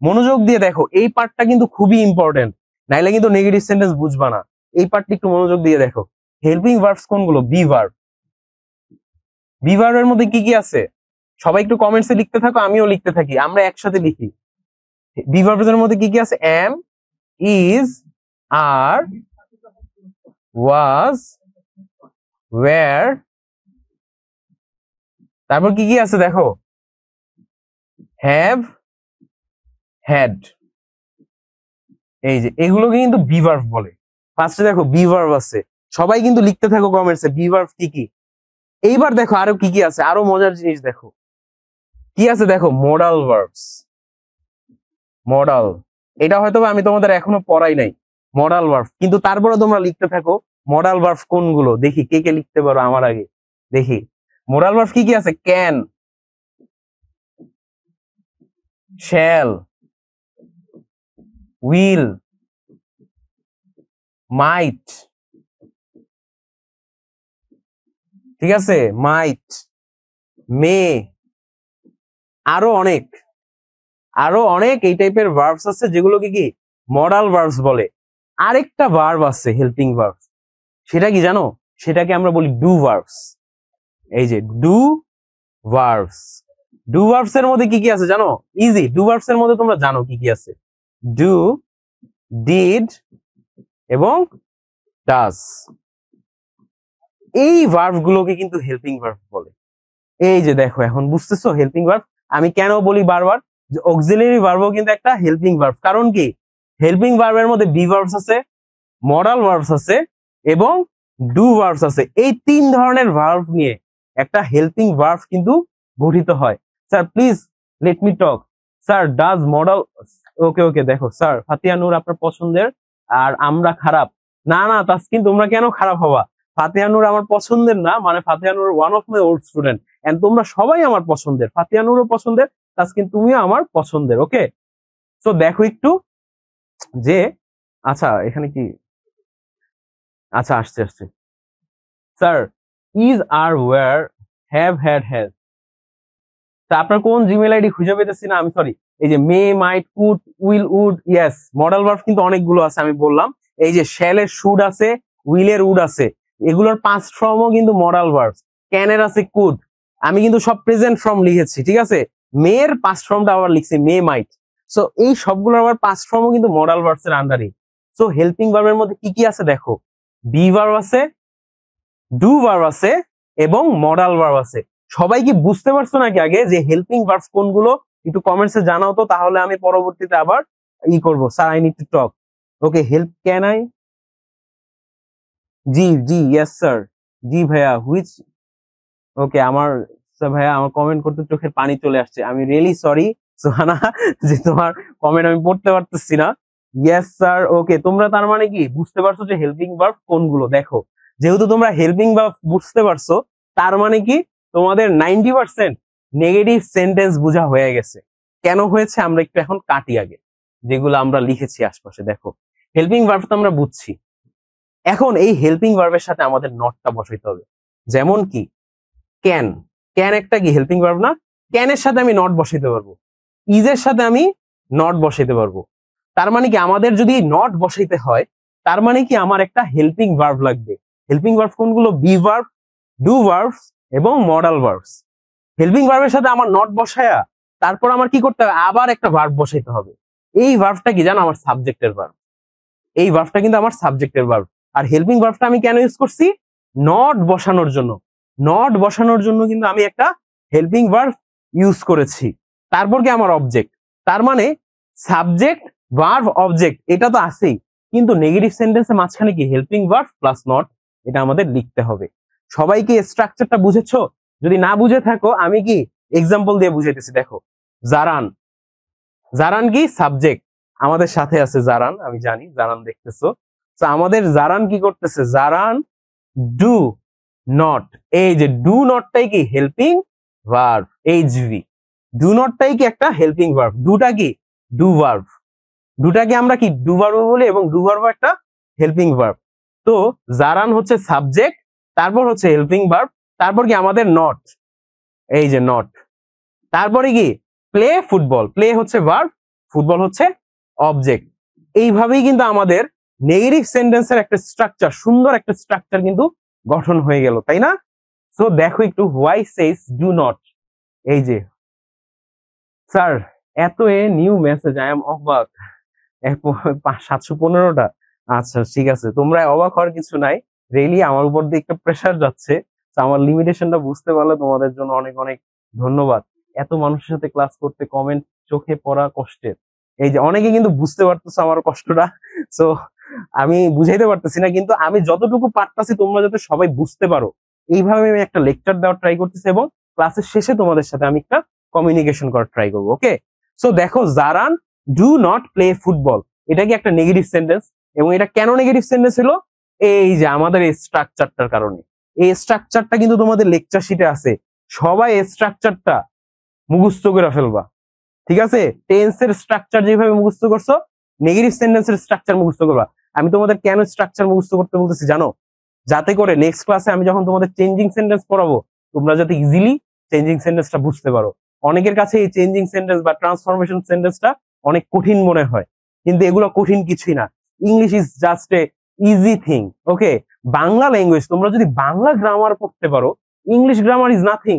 মনোযোগ দিয়ে দেখো, এই পার্টটা কিন্তু খুবই ইম্পর্টেন্ট, নাইলে কিন্তু নেগেটিভ সেন্টেন্স বুঝবা না। এই পার্টটা একটু মনোযোগ দিয়ে দেখো। হেল্পিং ভার্বস কোনগুলো? Be verb. বি ভার্বের মধ্যে কি কি আছে সবাই একটু কমেন্টসে লিখতে থাকো, আমিও লিখতে থাকি, আমরা একসাথে লিখি। বি ভার্বের মধ্যে কি কি আছে? Am, is, are, was, were, তারপর কি কি আছে দেখো? Have, had. এই যে এগুলোকে কিন্তু বি ভার্ব বলে। ফার্স্টে দেখো বি ভার্ব আছে, সবাই কিন্তু লিখতে থাকো কমেন্টসে বি ভার্ব কি কি। এইবার দেখো আরো কি কি আছে, আরো মজার জিনিস দেখো কি আছে। দেখো মডাল ভার্বস, মডাল, এটা হয়তো আমি তোমাদের এখনো পড়াই নাই মডাল ভার্ব, কিন্তু তারপরে তোমরা লিখতে থাকো মডাল ভার্ব কোনগুলো। দেখি কে কে লিখতে পারো আমার আগে, দেখি মডাল ভার্ব কি কি আছে। ক্যান, শ্যাল, উইল, মাইট, ঠিক আছে, মাইট, মে, আরো অনেক এই টাইপের ভার্বস আছে যেগুলোকে কি মডাল ভার্বস বলে। আরেকটা ভার্ব আছে হেল্পিং ভার্ব, সেটা কি জানো? সেটাকে আমরা বলি ডু ভার্বস। এই যে ডু ভার্বস, ডু ভার্বস এর মধ্যে কি কি আছে জানো? ইজি, ডু ভার্বস এর মধ্যে তোমরা জানো কি কি আছে? ডু, ডিড এবং ডাজ। এই ভার্ব গুলোকে কিন্তু হেল্পিং ভার্ব বলে। এই যে দেখো, এখন বুঝতেছো হেল্পিং ভার্ব আমি কেন বলি বারবার যে অক্সিলারি ভার্বও কিন্তু একটা হেল্পিং ভার্ব। কারণ কি, হেল্পিং ভার্বের মধ্যে বি ভার্বস আছে, মডাল ভার্বস আছে এবং ডু ভার্বস আছে। এই তিন ধরনের ভার্ব নিয়ে একটা হেল্পিং ভার্ব কিন্তু গঠিত হয়। Sir please let me talk. Sir does modal, okay okay, দেখো স্যার ফাতিহা নূর আপনার পছন্দের আর আমরা খারাপ। না না তাসকিন, তোমরা কেন খারাপ হবা? ফাতিহা নূর আমার পছন্দের না, মানে Fatiha Noor one of my old student, and তোমরা সবাই আমার পছন্দের। ফাতিহা নূরও পছন্দের, তাসকিন তুমিও আমার পছন্দের। ওকে, তো দেখো একটু যে, আচ্ছা এখানে কি, আচ্ছা আসছে আসছে। Sir is, are, were, have, had, has. তা আপনার কোন জিমেল আইডি খুঁজে পেতেছি না আমি, সরি। এই যে may, might, could, will, would, yes, modal verb কিন্তু অনেকগুলো আছে আমি বললাম। এই যে শ্যালের শুড আছে, উইলের উড আছে, এগুলোর পাস্ট ফর্মও কিন্তু মডাল ভার্ব। ক্যানের আছে কুড, আমি কিন্তু সব প্রেজেন্ট ফর্ম লিখেছি, ঠিক আছে। মেয়ের পাস্ট ফর্মটা আবার লিখছি মে, মাইট। সো এই সবগুলো আবার পাস্ট ফর্মও কিন্তু মডাল ভার্বস এর আন্ডারে। সো হেল্পিং ভার্বের মধ্যে কি কি আছে দেখো, বি ভার্ব আছে, ডু ভার্ব আছে এবং মডাল ভার্ব আছে। সবাই কি বুঝতে পারছো নাকি আগে যে হেল্পিং ভার্বস কোনগুলো? একটু কমেন্টসে জানাও তো, তাহলে আমি পরবর্তীতে আবার করব। Sir I need to talk. Okay, help can I, জি জি, ইয়েস স্যার, জি ভাইয়া, হুইচ, ওকে আমার, ভাইয়া আমার কমেন্ট করতে চোখের পানি চলে আসছে, আমি রিয়েলি সরি সোহানা যে তোমার কমেন্ট আমি পড়তে পারতেছি না। ইয়েস স্যার, ওকে, তোমরা তার মানে কি বুঝতে পারছো যে হেল্পিং ভার্ব কোনগুলো? দেখো, যেহেতু তোমরা হেল্পিং ভার্ব বুঝতে পারছো, তার মানে কি তোমাদের 90% নেগেটিভ সেন্টেন্স বোঝা হয়ে গেছে। কেন হয়েছে আমরা একটু এখন কাটি আগে, যেগুলো আমরা লিখেছি আশপাশে। দেখো, হেল্পিং ভার্ব তো আমরা বুঝছি, এখন এই হেল্পিং ভার্বের সাথে আমাদের নটটা বসাইতে হবে। যেমন কি ক্যান, ক্যান একটা কি হেল্পিং ভার্ব না? ক্যানের সাথে আমি নট বসাইতে পারবো, ইজের সাথে আমি নট বসাইতে পারবো। তার মানে কি আমাদের যদি নট বসাইতে হয়, তার মানে কি আমার একটা হেল্পিং ভার্ব লাগবে। হেল্পিং ভার্ব কোনগুলো? বি ভার্ব, ডু ভার্বস এবং মডাল ভার্বস। হেল্পিং ভার্বের সাথে আমার নট বসায়া তারপর আমার কি করতে হবে? আবার একটা ভার্ব বসাইতে হবে। এই ভার্বটা কি জানো? আমার সাবজেক্টের ভার্ব। এই ভার্বটা কিন্তু আমার সাবজেক্টের ভার্ব। আর হেল্পিং ভার্বটা আমি কেন ইউজ করছি? নট বসানোর জন্য। নট বসানোর জন্য কিন্তু আমি একটা হেল্পিং ভার্ব ইউজ করেছি। তারপর কি আমার অবজেক্ট। তার মানে সাবজেক্ট, ভার্ব, অবজেক্ট এটা তো আছেই, কিন্তু নেগেটিভ সেন্টেন্সের মাঝখানে কি হেল্পিং ভার্ব প্লাস নট, এটা আমাদের লিখতে হবে। সবাই কি স্ট্রাকচারটা বুঝেছো? যদি না বুঝে থাকো আমি কি এক্সাম্পল দিয়ে বুঝাইতেছি। দেখো, জারান, জারান কি সাবজেক্ট, আমাদের সাথে আছে জারান, আমি জানি জারান দেখতেছো। তো আমাদের জারান কি করতেছে? জারান ডু নট, এই যে ডু নটটাই কি হেল্পিং ভার্ব, এইচভি। ডু নটটাই কি একটা হেল্পিং ভার্ব, ডুটা কি ডু ভার্ব, ডুটাকে আমরা কি ডু ভার্ব বলি এবং ডু ভার্ব একটা হেল্পিং ভার্ব। তো জারান হচ্ছে সাবজেক্ট, তারপর হচ্ছে হেল্পিং ভার্ব, তারপর কি আমাদের নট, এই যে নট, তারপরে কি প্লে ফুটবল, প্লে হচ্ছে ভার্ব, ফুটবল হচ্ছে অবজেক্ট। এইভাবেই কিন্তু আমাদের নেগেটিভ সেন্টেন্সের একটা স্ট্রাকচার, সুন্দর একটা স্ট্রাকচার কিন্তু গঠন হয়ে গেল, তাই না? সো দেখো একটু, হোয়াই সেজ ডু নট। এই যে স্যার এত নিউ মেসেজ, আই এম অবাক, 715টা। আচ্ছা ঠিক আছে, তোমরা অবাক হওয়ার কিছু নাই, রিয়েলি আমার উপর দিয়ে একটা প্রেসার যাচ্ছে। তো আমার লিমিটেশনটা বুঝতে পারলে তোমাদের জন্য অনেক অনেক ধন্যবাদ। এত মানুষের সাথে ক্লাস করতে কমেন্ট চোখে পড়া কষ্টের। এই যে অনেকে কিন্তু বুঝতে পারতেছো আমার কষ্টটা, সো আমি বুঝাইতে পারতেছি না, কিন্তু আমি যতটুকু পারতাছি তোমরা যাতে সবাই বুঝতে পারো, এইভাবে আমি একটা লেকচার দেওয়ার ট্রাই করতেছি এবং ক্লাসের শেষে তোমাদের সাথে আমি একটা কমিউনিকেশন করার ট্রাই করবো। ওকে, সো দেখো, Jaran do not play football, এটা কি একটা নেগেটিভ সেন্টেন্স? এবং এটা কেন নেগেটিভ সেন্টেন্স হলো? এই যে আমাদের এই স্ট্রাকচারটার কারণে। এই স্ট্রাকচারটা কিন্তু তোমাদের লেকচার শিটে আছে, সবাই এই স্ট্রাকচারটা মুখস্থ করে ফেলবা। ঠিক আছে? টেন্সের স্ট্রাকচার যেভাবে মুখস্থ করছো, নেগেটিভ সেন্টেন্সের স্ট্রাকচার মুখস্থ করবা। আমি তোমাদের কেন স্ট্রাকচার মুখস্থ করতে বলতেছি জানো? যাতে করে নেক্সট ক্লাসে আমি যখন তোমাদের চেঞ্জিং সেন্টেন্স পড়াবো, তোমরা যাতে ইজিলি চেঞ্জিং সেন্টেন্সটা বুঝতে পারো। অনেকের কাছে এই চেঞ্জিং সেন্টেন্স বা ট্রান্সফরমেশন সেন্টেন্সটা অনেক কঠিন মনে হয়, কিন্তু এগুলো কঠিন কিছুই না। English is just a easy thing. Okay, Bangla language, তোমরা যদি বাংলা গ্রামার পড়তে পারো, ইংলিশ গ্রামার ইজ নাথিং।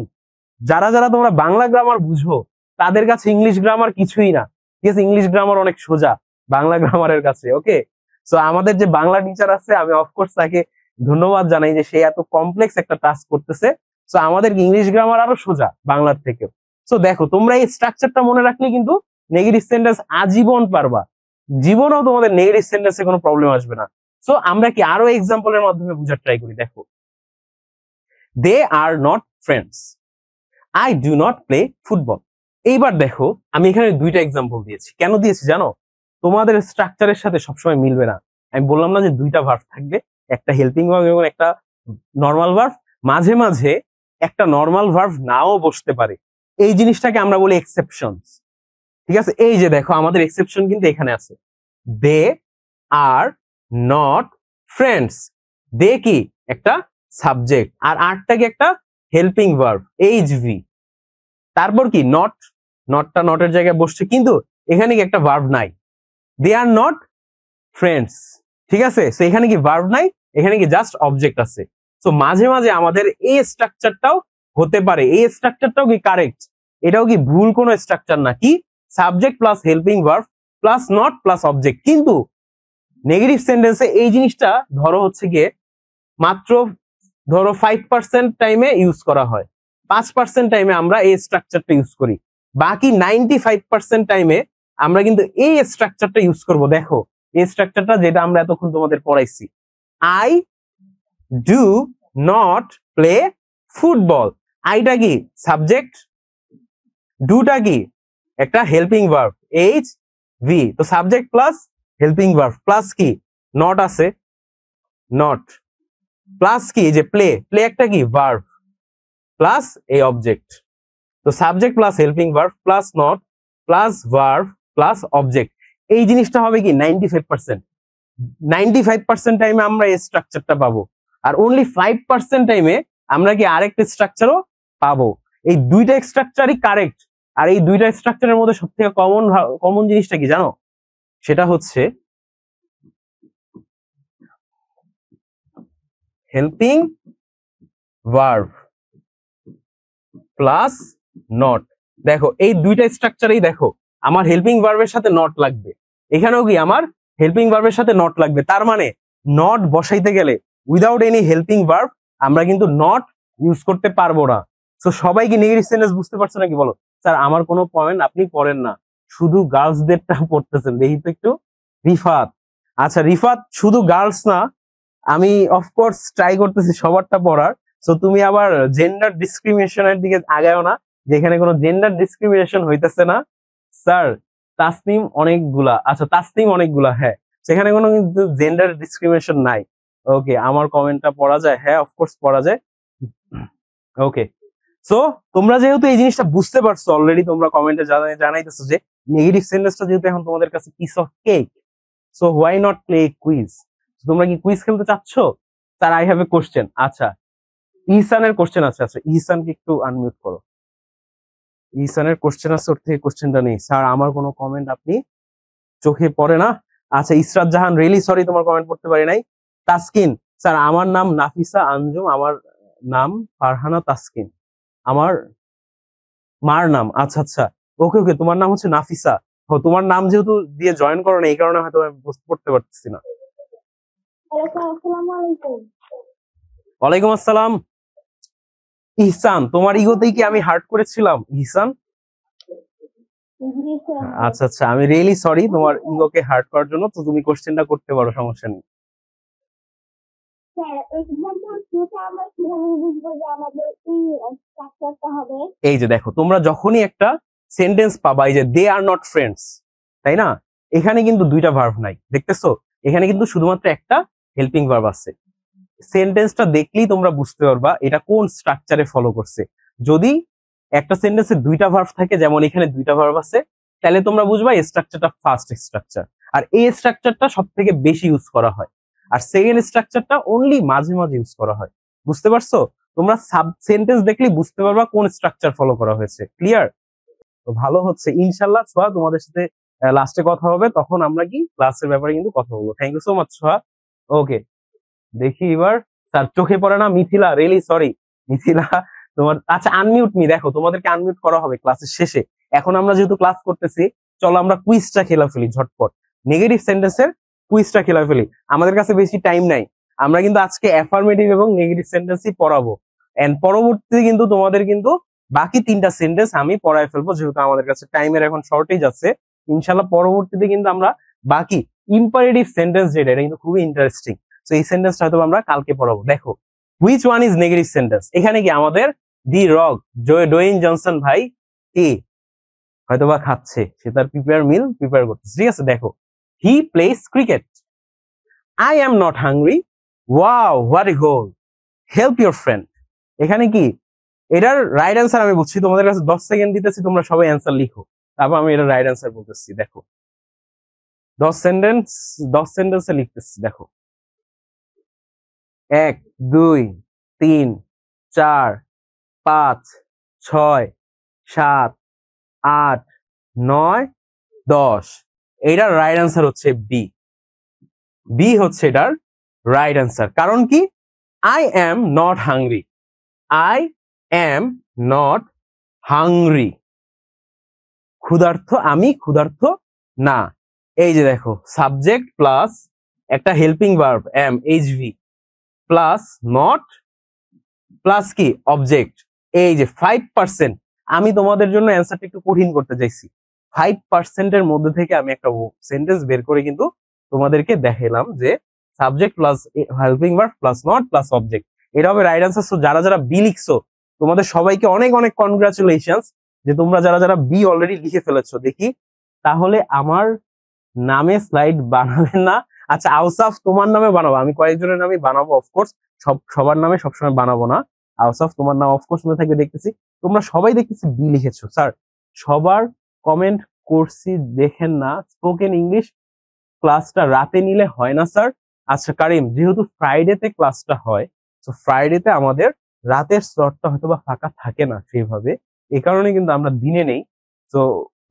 যারা যারা তোমরা বাংলা গ্রামার বুঝো, তাদের কাছে ইংলিশ গ্রামার কিছুই না। ঠিক আছে, ইংলিশ গ্রামার অনেক সোজা বাংলা গ্রামারের কাছে। ওকে, সো আমাদের যে বাংলা টিচার আছে, আমি অফকোর্স তাকে ধন্যবাদ জানাই যে সে এত কমপ্লেক্স একটা টাস্ক করতেছে। সো আমাদের ইংলিশ গ্রামার আরো সোজা বাংলার থেকেও। সো দেখো, তোমরা এই স্ট্রাকচারটা মনে রাখলে কিন্তু নেগেটিভ সেন্টেন্স আজীবন পারবা, জীবনেও তোমাদের নেগেটিভ সেন্টেন্সে কোনো প্রবলেম আসবে না। সো আমরা কি আরো এক্সাম্পলের মাধ্যমে বুঝার ট্রাই করি। দেখো, they are not friends, I do not play football. এইবার দেখো, আমি এখানে দুইটা এক্সাম্পল দিয়েছি। কেন দিয়েছি জানো? তোমাদের স্ট্রাকচারের সাথে সবসময় মিলবে না। আমি বললাম না যে দুইটা ভার্ব থাকবে, একটা হেল্পিং ভার্ব এবং একটা নর্মাল ভার্ব। মাঝে মাঝে একটা নর্মাল ভার্ব নাও বসতে পারে, এই জিনিসটাকে আমরা বলি এক্সেপশনস। ঠিক আছে, এই যে দেখো, আমাদের এক্সেপশন কিন্তু এখানে আছে। দে আর নট ফ্রেন্ডস, দে কি একটা সাবজেক্ট, আর আরটা কি একটা হেল্পিং ভার্ব, এইচ ভি। তারপর কি নট, নটটা নটের জায়গায় বসছে, কিন্তু এখানে কি একটা ভার্ব নাই। দে আর নট ফ্রেন্ডস, ঠিক আছে? সো এখানে কি ভার্ব নাই, এখানে কি জাস্ট অবজেক্ট আছে। সো মাঝে মাঝে আমাদের এই স্ট্রাকচারটাও হতে পারে, এই স্ট্রাকচারটাও কি কারেক্ট, এটাও কি ভুল কোনো স্ট্রাকচার না। কি subject plus helping verb plus not plus object. কিন্তু নেগেটিভ সেন্টেন্সে এই জিনিসটা ধরো হচ্ছে গিয়ে মাত্র ধরো 5% টাইমে ইউজ করা হয়, 5% টাইমে আমরা এই স্ট্রাকচারটা ইউজ করি, বাকি 95% টাইমে আমরা কিন্তু এই স্ট্রাকচারটা ইউজ করব। দেখো এই স্ট্রাকচারটা যেটা আমরা এতক্ষণ তোমাদের পড়াইছি, I do not play football. আইটা কি সাবজেক্ট, ডুটা কি একটা হেল্পিং ভার্ব, এইচ ভি। তো subject plus helping verb plus কি নট আছে, নট প্লাস কি যে প্লে, প্লে একটা কি ভার্ব প্লাস এই অবজেক্ট। তো subject plus helping verb plus not plus verb plus object, এই জিনিসটা হবে কি 95%। 95% টাইমে আমরা এই স্ট্রাকচারটা পাবো, আর অনলি 5% টাইমে আমরা কি আরেকটা স্ট্রাকচারও পাবো। এই দুইটা স্ট্রাকচারই কারেক্ট। আর এই দুইটা স্ট্রাকচারের মধ্যে সব থেকে কমন জিনিসটা কি জানো? সেটা হচ্ছে হেল্পিং ভার্ব প্লাস নট। দেখো এই দুইটা স্ট্রাকচারেই দেখো আমার হেল্পিং ভার্বের সাথে নট লাগবে, এখানেও কি আমার হেল্পিং ভার্বের সাথে নট লাগবে। তার মানে নট বসাইতে গেলে উইদাউট এনি হেল্পিং ভার্ব আমরা কিন্তু নট ইউজ করতে পারবো না। তো সবাই কি নেগেটিভ সেন্টেন্স বুঝতে পারছো নাকি বলো? স্যার আমার কোনো পয়েন্ট আপনি পড়েন না, শুধু গার্লসদেরটা পড়তেছেন, দেখি তো একটু। রিফাত, আচ্ছা রিফাত শুধু গার্লস না, আমি অফকোর্স ট্রাই করতেছি সবারটা পড়ার। সো তুমি আবার জেন্ডার ডিসক্রিমিনেশনের দিকে আগায়ও না, যেখানে কোনো জেন্ডার ডিসক্রিমিনেশন হইতেছে না। স্যার তাসনিম অনেকগুলা, আচ্ছা তাসনিম অনেকগুলা, হ্যাঁ সেখানে কোনো কিন্তু জেন্ডার ডিসক্রিমিনেশন নাই। ওকে, আমার কমেন্টটা পড়া যায়? হ্যাঁ অফকোর্স পড়া যায়। ওকে, সো তোমরা যেহেতু এই জিনিসটা বুঝতে পারছো অলরেডি, তোমরা কমেন্টে জানাইতেছো যে নেগেটিভ সেন্টেন্সটা যেহেতু এখন তোমাদের কাছে piece of cake, so why not play quiz. তোমরা কি কুইজ খেলতে চাচ্ছ? Sir I have a question. আচ্ছা ইহসানের কোশ্চেন আছে, আচ্ছা ইহসানকে একটু আনমিউট করো। ইহসানের কোশ্চেন আছে, ওর থেকে কোশ্চেনটা নেই। স্যার আমার কোনো কমেন্ট আপনি চোখে পড়ে না। আচ্ছা ইসরাত জাহান, রিয়েলি সরি তোমার কমেন্ট পড়তে পারি নাই। তাসকিন, স্যার আমার নাম নাফিসা আঞ্জুম, আমার নাম ফারহানা তাসকিন, আমার মার নাম। আচ্ছা আচ্ছা, ওকে ওকে, তোমার নাম হচ্ছে নাফিসা। ও তোমার নাম যেহেতু দিয়ে জয়েন করো না, এই কারণে হয়তো আমি পড়তে পারতেছি না। ওয়ালাইকুম আসসালাম। ইহসান, তোমার ইগোতেই কি আমি হার্ট করেছিলাম ইহসান? আচ্ছা আচ্ছা, আমি রিয়েলি সরি তোমার ইগোকে হার্ট করার জন্য। তো তুমি কোশ্চেনটা করতে পারো, সমস্যা নেই। এই যে দেখো, তোমরা যখনই একটা সেন্টেন্স পাবা, এই যে দে আর নট ফ্রেন্ডস, তাই না? এখানে কিন্তু দুইটা ভার্ব নাই, দেখতেছো? এখানে কিন্তু শুধুমাত্র একটা হেল্পিং ভার্ব আছে। সেন্টেন্সটা দেখলেই তোমরা বুঝতে পারবা এটা কোন স্ট্রাকচারে ফলো করছে। যদি একটা সেন্টেন্সে দুইটা ভার্ব থাকে, যেমন এখানে দুইটা ভার্ব আছে, তাহলে তোমরা বুঝবা এই স্ট্রাকচারটা ফার্স্ট স্ট্রাকচার, আর এই স্ট্রাকচারটা সব থেকে বেশি ইউজ করা হয়, আর সেকেন্ড স্ট্রাকচারটা অনলি মাঝে মাঝে ইউজ করা হয়। বুঝতে পারছো? তোমরা সাব সেন্টেন্স দেখলে বুঝতে পারবা কোন স্ট্রাকচার ফলো করা হয়েছে। ক্লিয়ার? তো ভালো হচ্ছে ইনশাল্লাহ। সোয়া, তোমাদের সাথে লাস্টে কথা হবে, তখন আমরা কি ক্লাসের ব্যাপারে কিন্তু কথা বলবো। থ্যাংক ইউ সো মাচ সোয়া। ওকে, দেখি এবার। স্যার চোখে পড়ে না মিথিলা, রিয়েলি সরি মিথিলা। তোমার আচ্ছা আনমিউট মি, দেখো তোমাদেরকে আনমিউট করা হবে ক্লাসের শেষে। এখন আমরা যেহেতু ক্লাস করতেছি, চলো আমরা কুইজটা খেলা ফেলি ঝটপট। নেগেটিভ সেন্টেন্সের কুইজটা খেলা ফেলি, আমাদের কাছে বেশি টাইম নাই। আমরা কিন্তু আজকে অ্যাফার্মেটিভ এবং নেগেটিভ সেন্টেন্সই পড়াবো, এন্ড পরবর্তীতে কিন্তু তোমাদের কিন্তু বাকি 3টা সেন্টেন্স আমি পড়ায় ফেলবো, যেহেতু আমাদের কাছে টাইমের এখন শর্টেজ আছে। ইনশাল্লাহ পরবর্তীতে কিন্তু আমরা বাকি ইম্পারেটিভ সেন্টেন্স যেটা, এটা কিন্তু খুবই ইন্টারেস্টিং। তো এই সেন্টেন্সটা হয়তো আমরা কালকে পড়াবো। দেখো, which one is negative sentence? এখানে কি আমাদের দি রক ডোয়েন জনসন ভাই কি হয়তো বা খাচ্ছে, সে তার প্রিপেয়ার মিল প্রিপেয়ার করতেছে, ঠিক আছে। দেখো, he plays cricket. I am not hungry. Wow what a goal. Help your friend. এখানে কি এটার রাইট অ্যান্সার আমি বলছি, তোমাদের কাছে 10 সেকেন্ড দিতেছি, তোমরা সবাই অ্যান্সার লিখো, তারপর আমি এটার রাইট অ্যান্সার বলতেছি। দেখো 10 সেন্টেন্সে লিখতেছি। দেখো 1 2 3 4 5 6 7 8 9 10। এটার রাইট অ্যান্সার হচ্ছে বি। বি হচ্ছে এটার রাইট অ্যান্সার। কারণ কি? I am not hungry. I am not hungry, ক্ষুধার্থ, আমি ক্ষুধার্থ না। এই যে দেখো, সাবজেক্ট প্লাস একটা helping verb am HV plus not plus কি অবজেক্ট। এই যে 5%, আমি তোমাদের জন্য অ্যান্সারটা একটু কঠিন করতে চাইছি। 5% এর মধ্যে থেকে আমি একটা সেন্টেন্স বের করে কিন্তু তোমাদেরকে দেখালাম যে subject plus helping verb plus not plus object, এটা হবে রাইট অ্যান্সার। সো যারা যারা বি লিখছো, তোমাদের সবাইকে অনেক অনেক কনগ্রাচুলেশনস, যে তোমরা যারা যারা বি অলরেডি লিখে ফেলেছো। দেখি তাহলে আমার নামে স্লাইড বানাবে না? আচ্ছা আউসাফ, তোমার নামে বানাবো, আমি কয়েকজনের নামে বানাবো, অফকোর্স সবার নামে সবসময় বানাবো না। আউসাফ, তোমার নাম অফকোর্স মনে থাকবে। দেখতেছি তোমরা সবাই দেখতেছি বি লিখেছো। স্যার সবার কমেন্ট করছি দেখেন না, স্পোকেন ইংলিশ ক্লাসটা রাতে নিলে হয় না স্যার? আচ্ছা কারিম, যেহেতু ফ্রাইডেতে ক্লাসটা হয়, তো ফ্রাইডেতে আমাদের রাতের স্লটটা হয়তো বা ফাঁকা থাকে না সেভাবে, এই কারণে কিন্তু আমরা দিনে নেই। তো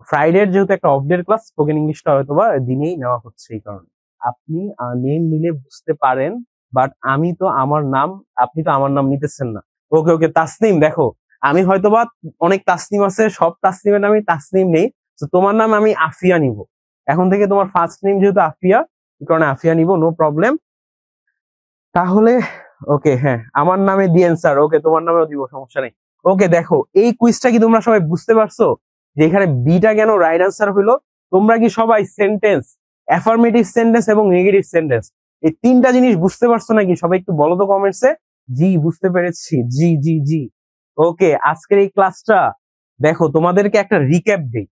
ফ্রাইডের যেহেতু একটা অফ ডে ক্লাস, স্পোকেন ইংলিশটা হয়তো বা দিনেই নেওয়া হচ্ছে, এই কারণে। আপনি নেম নিলে বুঝতে পারেন, বাট আমি তো আমার নাম, আপনি তো আমার নাম নিতেছেন না। ওকে ওকে তাসনিম, দেখো আমি হয়তো বা অনেক তাসনিম আছে, সব তাসনিমের নামই তাসনিম নেই, তো তোমার নাম আমি আফিয়া নিব এখন থেকে। তোমার ফার্স্ট নেম যেহেতু আফিয়া, এই কারণে আফিয়া নিব, নো প্রবলেম। তাহলে ওকে, হ্যাঁ আমার নামে দিয়েন স্যার। ওকে, তোমার নামেও দিব, সমস্যা নেই। ওকে দেখো, এই কুইজটা কি তোমরা সবাই বুঝতে পারছো যে এখানে বিটা কেন রাইট অ্যান্সার হলো? তোমরা কি সবাই সেন্টেন্স, অ্যাফার্মেটিভ সেন্টেন্স এবং নেগেটিভ সেন্টেন্স, এই 3টা জিনিস বুঝতে পারছো নাকি? সবাই একটু বলো তো কমেন্টসে। জি বুঝতে পেরেছি, জি জি জি। ওকে, আজকের এই ক্লাসটা দেখো তোমাদেরকে একটা রিক্যাপ দেই।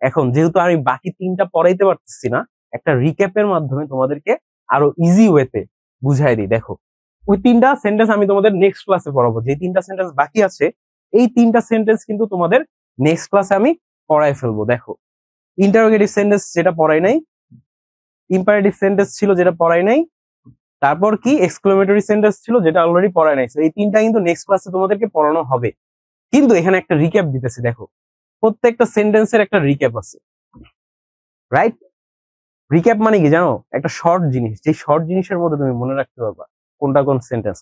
এখন যেহেতু আমি বাকি 3টা পড়াইতে পারতেছি না, একটা রিক্যাপের মাধ্যমে তোমাদেরকে আরো ইজি ওয়েতে বুঝাই দিই। দেখো, ওই 3টা সেন্টেন্স আমি তোমাদের নেক্সট ক্লাসে পড়াবো। যে 3টা সেন্টেন্স বাকি আছে, এই 3টা সেন্টেন্স কিন্তু তোমাদের নেক্সট ক্লাসে আমি পড়াই ফেলবো। দেখো, ইন্টারোগেটিভ সেন্টেন্স যেটা পড়াই নাই, ইম্পারেটিভ সেন্টেন্স ছিল যেটা পড়াই নাই, তারপর কি এক্সক্লেমেটরি সেন্টেন্স ছিল যেটা অলরেডি পড়াই নাই। এই 3টা কিন্তু নেক্সট ক্লাসে তোমাদেরকে পড়ানো হবে। কিন্তু এখানে একটা রিক্যাপ দিতেছি। দেখো, প্রত্যেকটা সেন্টেন্সের একটা রিক্যাপ আছে, রাইট? রিক্যাপ মানে কি জানো? একটা শর্ট জিনিস, যে শর্ট জিনিসের মধ্যে তুমি মনে রাখতে পারবা কোনটা কোন সেন্টেন্স।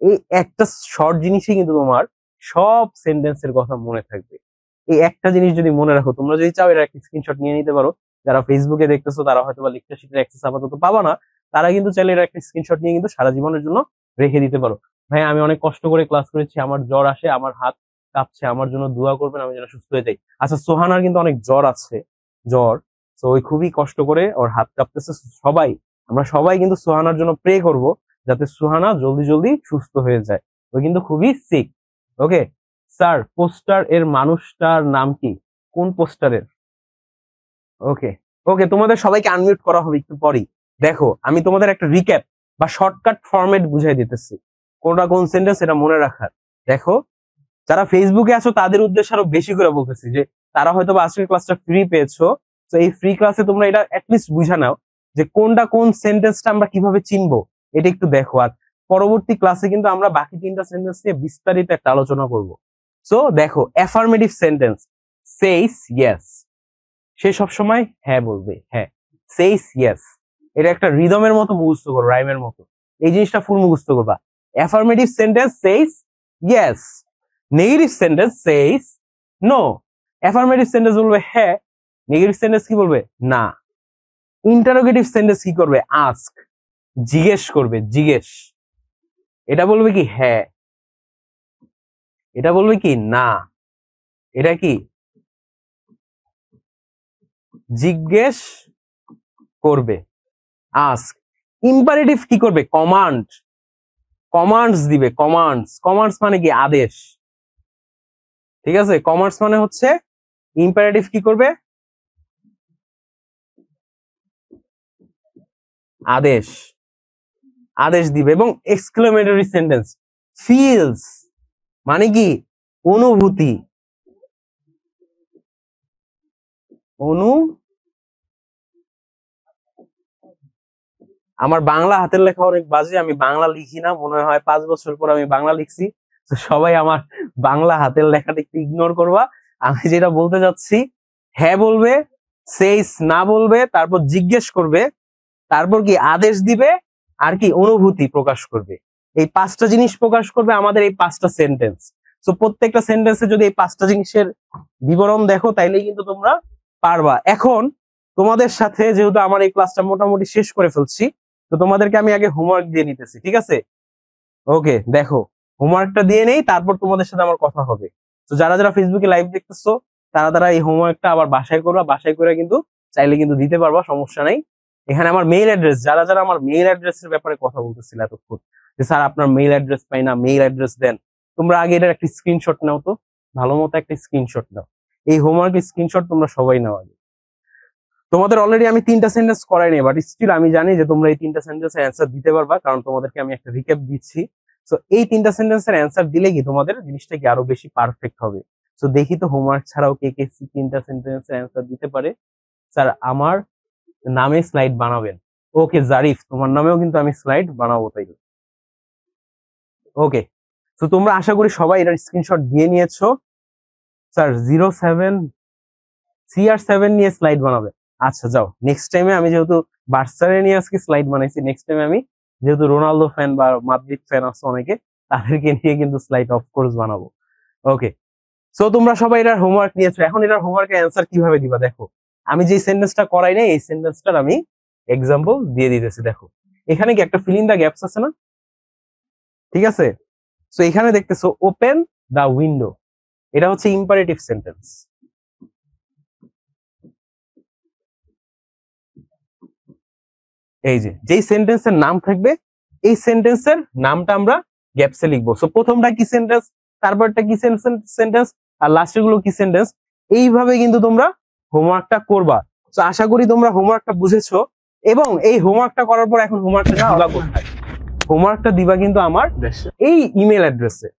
এই একটা শর্ট জিনিসই কিন্তু তোমার সব সেন্টেন্সের কথা মনে থাকবে। এই একটা জিনিস যদি মনে রাখো, তোমরা যদি চাও এর একটা স্ক্রিনশট নিয়ে নিতে পারো। যারা ফেসবুকে দেখতেছো তারা হয়তো বা লিখতে শিখতে অ্যাক্সেস আপাতত পাবা না, তারা কিন্তু চাইলে এর একটা স্ক্রিনশট নিয়ে কিন্তু সারা জীবনের জন্য রেখে দিতে পারো। ভাই আমি অনেক কষ্ট করে ক্লাস করেছি, আমার জ্বর আসে, আমার হাত কাঁপছে, আমার জন্য দোয়া করবেন, আমি যেন সুস্থ হয়ে যাই। আচ্ছা সোহানার কিন্তু অনেক জ্বর আছে, জ্বর, তো ওই খুবই কষ্ট করে ওর হাত কাঁপতেছে। সবাই, আমরা সবাই কিন্তু সুহানার জন্য প্রে করব, যাতে সুহানা জলদি জলদি সুস্থ হয়ে যায়। ওই কিন্তু খুবই সিক। ওকে স্যার, পোস্টার এর মানুষটার নাম কি? কোন পোস্টারের? ওকে ওকে, তোমাদের সবাইকে আনমিউট করা হবে একটু পরেই। দেখো আমি তোমাদের একটা রিক্যাপ বা শর্টকাট ফরম্যাট বুঝাই দিতেছি, কোনটা কোন সেন্টেন্স এটা মনে রাখার। দেখো, যারা ফেসবুকে আছো তাদের উদ্দেশ্যে আরো বেশি করে বলতেছি যে তারা হয়তো বা আজকের ক্লাসটা ফ্রি পেয়েছো। তো এই ফ্রি ক্লাসে তোমরা এটা অ্যাটলিস্ট বুঝা নাও যে কোনটা কোন সেন্টেন্সটা আমরা কিভাবে চিনবো, এটা একটু দেখো। আর পরবর্তী ক্লাসে কিন্তু আমরা বাকি তিনটা সেন্টেন্স নিয়ে বিস্তারিত একটা আলোচনা করব। সো দেখো, অ্যাফার্মেটিভ সেন্টেন্স সেইস ইয়েস, সে সব সময় হ্যাঁ বলবে, হ্যাঁ, সেইস ইয়েস। এটা একটা রিদমের মতো মুখস্থ করো, রাইমের মতো, এই জিনিসটা ফুল মুখস্থ করবা। Affirmative sentence says yes, negative sentence says no. Affirmative sentence বলবে হ্যাঁ, নেগেটিভ সেন্টেন্স কি বলবে না। ইন্টারোগেটিভ সেন্টেন্স কি করবে, আস্ক, জিজ্ঞেস করবে, জিজ্ঞেস। এটা বলবে কি হ্যাঁ, এটা বলবে কি না, এটা কি জিজ্ঞেস করবে, আস্ক। ইম্পারেটিভ কি করবে, কমান্ড, কমান্ডস দিবে, কমান্ডস। কমান্ডস মানে কি, আদেশ। ঠিক আছে, কমান্ডস মানে হচ্ছে ইম্পারেটিভ কি করবে, আদেশ, আদেশ দিবে। এবং এক্সক্লেমেটরি সেন্টেন্স ফিলস মানে কি, অনুভূতি, আমার বাংলা হাতের লেখা অনেক বাজে, আমি বাংলা লিখি না, মনে হয় 5 বছর পর আমি বাংলা লিখছি। তো সবাই আমার বাংলা হাতের লেখাটা একটু ইগনোর করবা। আমি যেটা বলতে যাচ্ছি, হ্যাঁ বলবে, সেইস না বলবে, তারপর জিজ্ঞেস করবে, তারপর কি আদেশ দিবে, আর কি অনুভূতি প্রকাশ করবে। এই 5টা জিনিস প্রকাশ করবে আমাদের এই 5টা সেন্টেন্স। তো প্রত্যেকটা সেন্টেন্সে যদি এই 5টা জিনিসের বিবরণ দেখো, তাইলেই কিন্তু তোমরা পারবা। এখন তোমাদের সাথে যেহেতু আমার এই ক্লাসটা মোটামুটি শেষ করে ফেলছি, তো তোমাদেরকে আমি আগে হোমওয়ার্ক দিয়ে নিতেছি, ঠিক আছে? ওকে, দেখো, হোমওয়ার্কটা দিয়ে নেই, তারপর তোমাদের সাথে আমার কথা হবে। তো যারা যারা ফেসবুকে লাইভ দেখতেছো, তারা তারা এই হোমওয়ার্কটা আবার বাসায় করবা, বাসায় করে কিন্তু চাইলে কিন্তু দিতে পারবা, সমস্যা নাই। এখানে আমার মেইল অ্যাড্রেস, যারা যারা আমার মেইল অ্যাড্রেসের ব্যাপারে কথা বলতেছিল এতক্ষণ, যে স্যার আপনার মেইল অ্যাড্রেস পাই না, মেইল অ্যাড্রেস দেন, তোমরা আগে এটার একটা স্ক্রিনশট নাও তো, ভালো মতো একটা স্ক্রিনশট নাও। এই হোমওয়ার্কের স্ক্রিনশট তোমরা সবাই নাও আগে। তোমাদের অলরেডি আমি 3টা সেন্টেন্স করাই নি, বাট স্টিল আমি জানি যে তোমরা এই 3টা সেন্টেন্সের অ্যান্সার দিতে পারবা, কারণ তোমাদেরকে আমি একটা রিক্যাপ দিচ্ছি। তো এই 3টা সেন্টেন্সের অ্যান্সার দিলে কি তোমাদের জিনিসটা কি আরো বেশি পারফেক্ট হবে। তো দেখি তো হোমওয়ার্ক ছাড়াও কে কে 3টা সেন্টেন্সের অ্যান্সার দিতে পারে। স্যার আমার নামে স্লাইড বানাবেন। ওকে জারিফ, তোমার নামেও কিন্তু আমি স্লাইড বানাবো তাই। ওকে, তো তোমরা আশা করি সবাই এটার স্ক্রিনশট দিয়ে নিয়েছো। স্যার 07 CR7 নিয়ে স্লাইড বানাবে। আচ্ছা যাও, নেক্সট টাইমে আমি যেহেতু বার্সারে নিয়ে আজকে স্লাইড বানাইছি, নেক্সট টাইমে আমি যেহেতু রোনালদো ফ্যান বা মাদ্রিদ ফ্যান আছে অনেকে, তাদেরকে নিয়ে কিন্তু স্লাইড অফকোর্স বানাবো। ওকে, সো তোমরা সবাই এটার হোমওয়ার্ক নিয়েছো। এখন এটার হোমওয়ার্কের অ্যান্সার কিভাবে দিবা দেখো। আমি যে সেন্টেন্সটা করাই নাই, এই সেন্টেন্সটার আমি এক্সাম্পল দিয়ে দিতেছি। দেখো, এখানে কি একটা ফিল ইন দা গ্যাপস আছে না? ঠিক আছে, সো এখানে দেখতেছো ওপেন দা উইন্ডো, এটা হচ্ছে ইম্পারেটিভ সেন্টেন্স। এই যে যেই সেন্টেন্সের নাম থাকবে, এই সেন্টেন্সের নামটা আমরা গ্যাপসে লিখবো। সো প্রথমটা কি সেন্টেন্স, তারপরটা কি সেন্টেন্স, আর লাস্টের গুলো কি সেন্টেন্স, এইভাবে কিন্তু তোমরা হোমওয়ার্কটা করবা। তো আশা করি তোমরা হোমওয়ার্কটা বুঝেছো। এবং এই হোমওয়ার্কটা করার পর এখন হোমওয়ার্কটা দিবা কোথায়? হোমওয়ার্কটা দিবা কিন্তু আমার এই ইমেল অ্যাড্রেসে।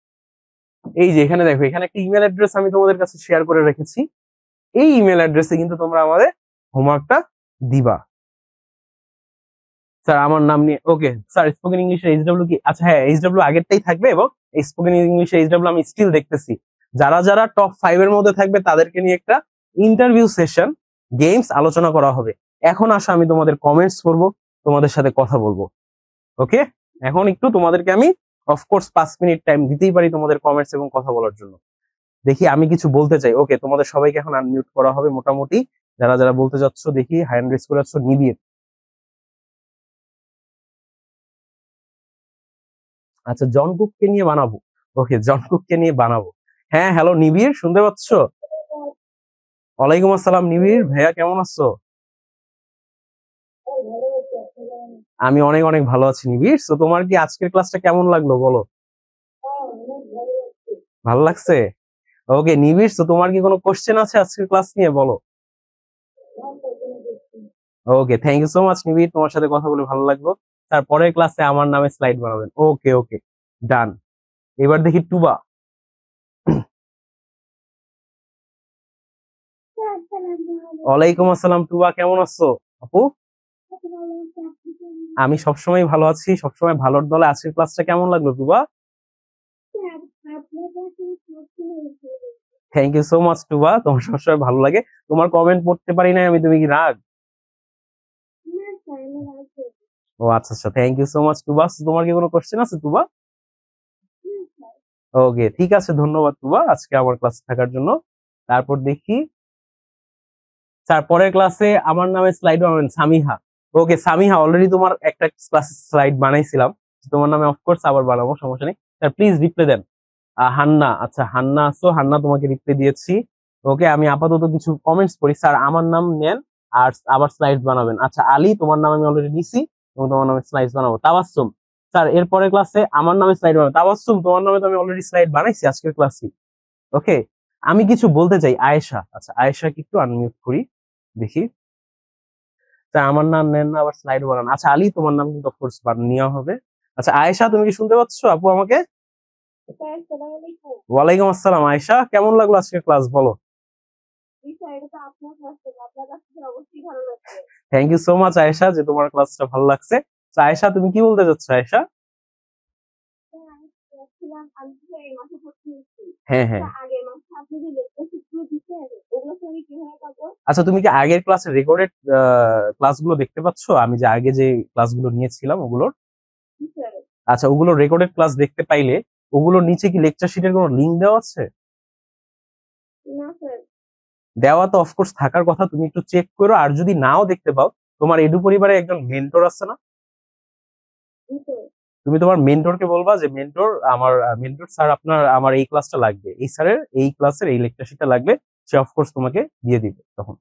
এই যে এখানে দেখো, এখানে একটা ইমেল অ্যাড্রেস আমি তোমাদের কাছে শেয়ার করে রেখেছি। এই ইমেল অ্যাড্রেসে কিন্তু তোমরা আমাদের হোমওয়ার্কটা দিবা। স্যার আমার নাম নিয়ে, ওকে স্যার স্পোকেন ইংলিশে এইচডব্লিউ কি, আচ্ছা হ্যাঁ এইচডব্লিউ আগেরটাই থাকবে, এবং স্পোকেন ইংলিশে এইচডব্লিউ আমি স্টিল দেখতেছি। যারা যারা টপ 5 এর মধ্যে থাকবে তাদেরকে নিয়ে একটা ইন্টারভিউ সেশন গেমস আলোচনা করা হবে। এখন আসো, আমি তোমাদের কমেন্টস পড়বো, তোমাদের সাথে কথা বলবো। ওকে, এখন একটু তোমাদেরকে আমি অফকোর্স 5 মিনিট টাইম দিতেই পারি তোমাদের কমেন্টস এবং কথা বলার জন্য। দেখি আমি কিছু বলতে চাই। ওকে, তোমাদের সবাইকে এখন আনমিউট করা হবে মোটামুটি। যারা যারা বলতে যাচ্ছ দেখি হ্যান্ড রেজ করে যাচ্ছ। নিবিড়, আচ্ছা জনকুককে নিয়ে বানাবো। ওকে, জনকুককে নিয়ে বানাবো। হ্যাঁ হ্যালো নিবিড়, শুনতে পাচ্ছ? ওয়ালাইকুম আসসালাম নিবিড় ভাইয়া, কেমন আছো? আমি অনেক অনেক ভালো আছি নিবিড়। তো তোমার কি আজকের ক্লাসটা কেমন লাগলো বলো? ভালো লাগছে? ওকে নিবিড়, তো তোমার কি কোনো কোশ্চেন আছে আজকের ক্লাস নিয়ে, বলো। Okay, thank you so much নিবিড়, তোমার সাথে কথা বলে ভালো লাগলো। তারপরের ক্লাসে আমার নামে স্লাইড বানাবেন। ওকে ওকে, ডান। এবার দেখি টুবা। ওয়ালাইকুম আসসালাম টুবা, কেমন আছো আপু? আমি সবসময় ভালো আছি, সবসময় ভালোর দলে। আজকের ক্লাসটা কেমন লাগলো টুবা? থ্যাংক ইউ সো মাচ টুবা, তোমার সবসময় ভালো লাগে। তোমার কমেন্ট পড়তে পারি নাই আমি, তুমি কি রাগ? ও আচ্ছা আচ্ছা, থ্যাংক ইউ সো মাচ টুবা। তোমার কি কোনো কোশ্চেন আছে টুবা? ওকে ঠিক আছে, ধন্যবাদ টুবা আজকে আমার ক্লাসে থাকার জন্য। তারপর দেখি, স্যার পরের ক্লাসে আমার নামে স্লাইড বানাবেন সামিহা। ওকে সামিহা, অলরেডি তোমার একটা ক্লাসে স্লাইড বানাইছিলাম, তোমার নামে অফকোর্স আবার বানাবো, সমস্যা নেই। স্যার প্লিজ রিপ্লাই দেন। হান্না, আচ্ছা হান্না আসো, হান্না তোমাকে রিপ্লাই দিয়েছি। ওকে আমি আপাতত কিছু কমেন্টস পড়ি। স্যার আমার নাম নেন আর আবার স্লাইড বানাবেন। আচ্ছা আলী, তোমার নাম আমি অলরেডি নিছি এবং তোমার নামে স্লাইড বানাবো। তাবাসসুম, স্যার এর পরের ক্লাসে আমার নামে স্লাইড বানাবো। তাবাসসুম, তোমার নামে তো আমি অলরেডি স্লাইড বানাইছি আজকের ক্লাসে। ওকে আমি কিছু বলতে চাই। আয়েশা, আচ্ছা আয়েশাকে একটু আনমিউট করি, দেখি। তা আমার নাম নেন না আবার স্লাইড বানান। আচ্ছা আলী, তোমার নাম কিন্তু অফকোর্স নেওয়া হবে। আচ্ছা আয়েশা, তুমি কি শুনতে পাচ্ছ আপু আমাকে? ওয়ালাইকুম আসসালাম। আয়েশা, কেমন লাগলো আজকের ক্লাস বলো? Thank you so much Ayesha, যে তোমার ক্লাসটা ভালো লাগছে। তো আয়েশা তুমি কি বলতে চাচ্ছ আয়েশা? হ্যাঁ হ্যাঁ। আচ্ছা তুমি কি আগের ক্লাসের রেকর্ডেড ক্লাসগুলো দেখতে পাচ্ছ? আমি যে আগে যে ক্লাসগুলো নিয়েছিলাম ওগুলোর, আচ্ছা ওগুলো রেকর্ডেড ক্লাস দেখতে পাইলে ওগুলোর নিচে কি লেকচার শিটের কোনো লিংক দেওয়া আছে? দেওয়া তো অফকোর্স থাকার কথা, তুমি একটু চেক করো। আর যদি নাও দেখতে পাও, তোমার এডু পরিবারে একজন মেন্টর আছে না? তুমি তোমার মেন্টরকে বলবা যে মেন্টর, আমার মেন্টর স্যার আপনার আমার এই ক্লাসটা লাগবে, এই স্যারের এই ক্লাসের এই লেকচার শিটটা লাগবে। সে অফকোর্স তোমাকে দিয়ে দিবে তখন।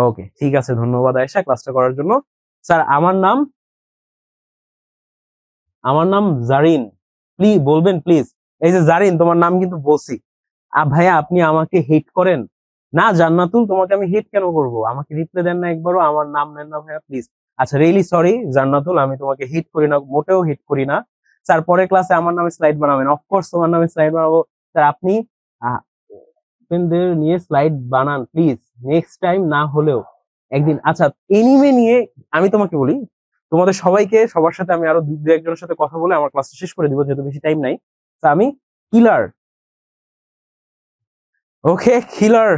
ওকে ঠিক আছে, ধন্যবাদ আয়েশা ক্লাসটা করার জন্য। স্যার আমার নাম জারিন, প্লিজ বলবেন প্লিজ। এই যে জারিন, তোমার নাম কিন্তু বলছি। ভাইয়া আপনি আমাকে হিট করেন? না জান্নাতুল, তোমাকে আমি হিট কেন করব? আমাকে রিপ্লাই দেন না একবারও, আমার নাম নেন না ভাইয়া প্লিজ। আচ্ছা রিয়েলি সরি জান্নাতুল, আমি তোমাকে হিট করি না, মোটেও হিট করি না। স্যার পরের ক্লাসে আমার নামে স্লাইড বানাবেন, অফকোর্স তোমার নামে স্লাইড বানাবো। স্যার আপনি নিয়ে স্লাইড বানান প্লিজ, নেক্সট টাইম না হলেও একদিন। আচ্ছা এনিমে নিয়ে আমি তোমাকে বলি, তোমাদের সবাইকে সবার সাথে আমি আরো দু একজনের সাথে কথা বলে আমার ক্লাসটা শেষ করে দিব, যেহেতু বেশি টাইম নাই। তা আমি কিলার। ওকে কিলার,